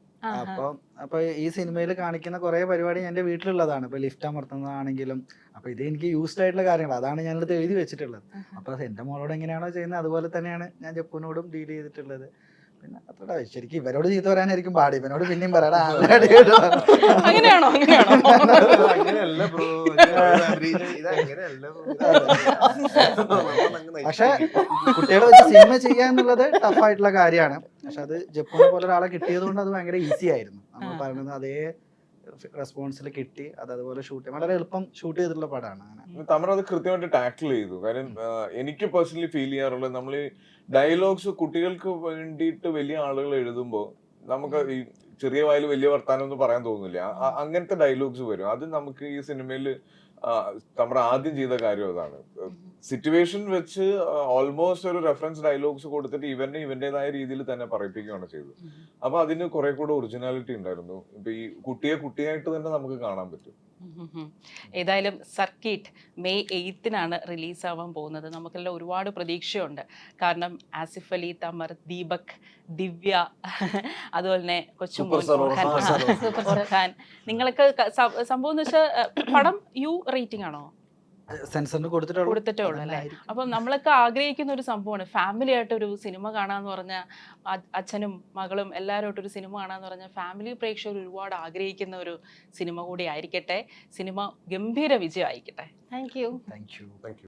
അപ്പൊ ഈ സിനിമയിൽ കാണിക്കുന്ന കുറെ പരിപാടി എന്റെ വീട്ടിലുള്ളതാണ്. ഇപ്പൊ ലിഫ്റ്റ് അമർത്തുന്നതാണെങ്കിലും അപ്പൊ ഇത് എനിക്ക് യൂസ്ഡ് ആയിട്ടുള്ള കാര്യങ്ങൾ, അതാണ് ഞാനിത് എഴുതി വെച്ചിട്ടുള്ളത്. അപ്പൊ എന്റെ മോളോട് എങ്ങനെയാണോ ചെയ്യുന്നത് അതുപോലെ തന്നെയാണ് ഞാൻ ജപ്പുവിനോടും ഡീൽ ചെയ്തിട്ടുള്ളത്. പിന്നെ അത്ര ശരിക്കും ഇവരോട് ചീത്ത പറയാനായിരിക്കും പാടി, ഇവനോട് പിന്നെയും പറയടാ. അങ്ങനെയാണോ? അങ്ങനെയല്ല ബ്രോ, പക്ഷെ കുട്ടികളെ വെച്ച് സിനിമ ചെയ്യാന്നുള്ളത് ടഫായിട്ടുള്ള കാര്യമാണ്. പക്ഷെ അത് ജപ്പുനെ പോലെ ഒരാളെ കിട്ടിയത് കൊണ്ട് അത് ഭയങ്കര ഈസി ആയിരുന്നു. നമ്മൾ പറയുന്നത് അതേ റെസ്പോൺസിൽ കിട്ടി, അതുപോലെ ഷൂട്ട് ചെയ്യാൻ വളരെ എളുപ്പം ഷൂട്ട് ചെയ്തിട്ടുള്ള പടമാണ്. തമർ അത് കൃത്യമായിട്ട് ടാക്കിൾ ചെയ്തു. കാര്യം എനിക്ക് പേഴ്സണലി ഫീൽ ചെയ്യാറുള്ളത്, നമ്മൾ ഈ ഡയലോഗ്സ് കുട്ടികൾക്ക് വേണ്ടിയിട്ട് വലിയ ആളുകൾ എഴുതുമ്പോൾ നമുക്ക് ഈ ചെറിയ വായിൽ വലിയ വർത്താനം ഒന്നും പറയാൻ തോന്നില്ല. അങ്ങനത്തെ ഡയലോഗ്സ് വരും. അത് നമുക്ക് ഈ സിനിമയിൽ നമ്മുടെ ആദ്യം ചെയ്ത കാര്യം അതാണ്. സിറ്റുവേഷൻ വെച്ച് ഓൾമോസ്റ്റ് ഒരു റെഫറൻസ് ഡയലോഗ്സ് കൊടുത്തിട്ട് ഇവന്റേതായ രീതിയിൽ തന്നെ പറയിപ്പിക്കുകയാണ് ചെയ്തത്. അപ്പൊ അതിന് കുറെ കൂടെ ഒറിജിനാലിറ്റി ഉണ്ടായിരുന്നു. ഇപ്പൊ ഈ കുട്ടിയെ കുട്ടിയായിട്ട് തന്നെ നമുക്ക് കാണാൻ പറ്റും. ഏതായാലും സർക്കിട്ട് മെയ് 8-നാണ് റിലീസാവാൻ പോകുന്നത്. നമുക്കെല്ലാം ഒരുപാട് പ്രതീക്ഷയുണ്ട്. കാരണം ആസിഫ് അലി, തമർ, ദീപക്, ദിവ്യ, അതുപോലെ തന്നെ കൊച്ചുമോൻ ഓർഖാൻ, നിങ്ങളൊക്കെ സംഭവം എന്ന് വെച്ചാൽ പടം യു റേറ്റിംഗ് ആണോ? സെൻസറിന് കൊടുത്തിട്ടേ ഉള്ളൂ അല്ലേ? അപ്പം നമ്മളൊക്കെ ആഗ്രഹിക്കുന്ന ഒരു സംഭവമാണ് ഫാമിലി ആയിട്ട് ഒരു സിനിമ കാണാന്ന് പറഞ്ഞാൽ, അച്ഛനും മകളും എല്ലാവരുമായിട്ടൊരു സിനിമ കാണാന്ന് പറഞ്ഞാൽ ഫാമിലി പ്രേക്ഷകർ ഒരുപാട് ആഗ്രഹിക്കുന്ന ഒരു സിനിമ കൂടി ആയിരിക്കട്ടെ. സിനിമ ഗംഭീര വിജയം ആയിക്കട്ടെ. Thank you. Thank you. Thank U.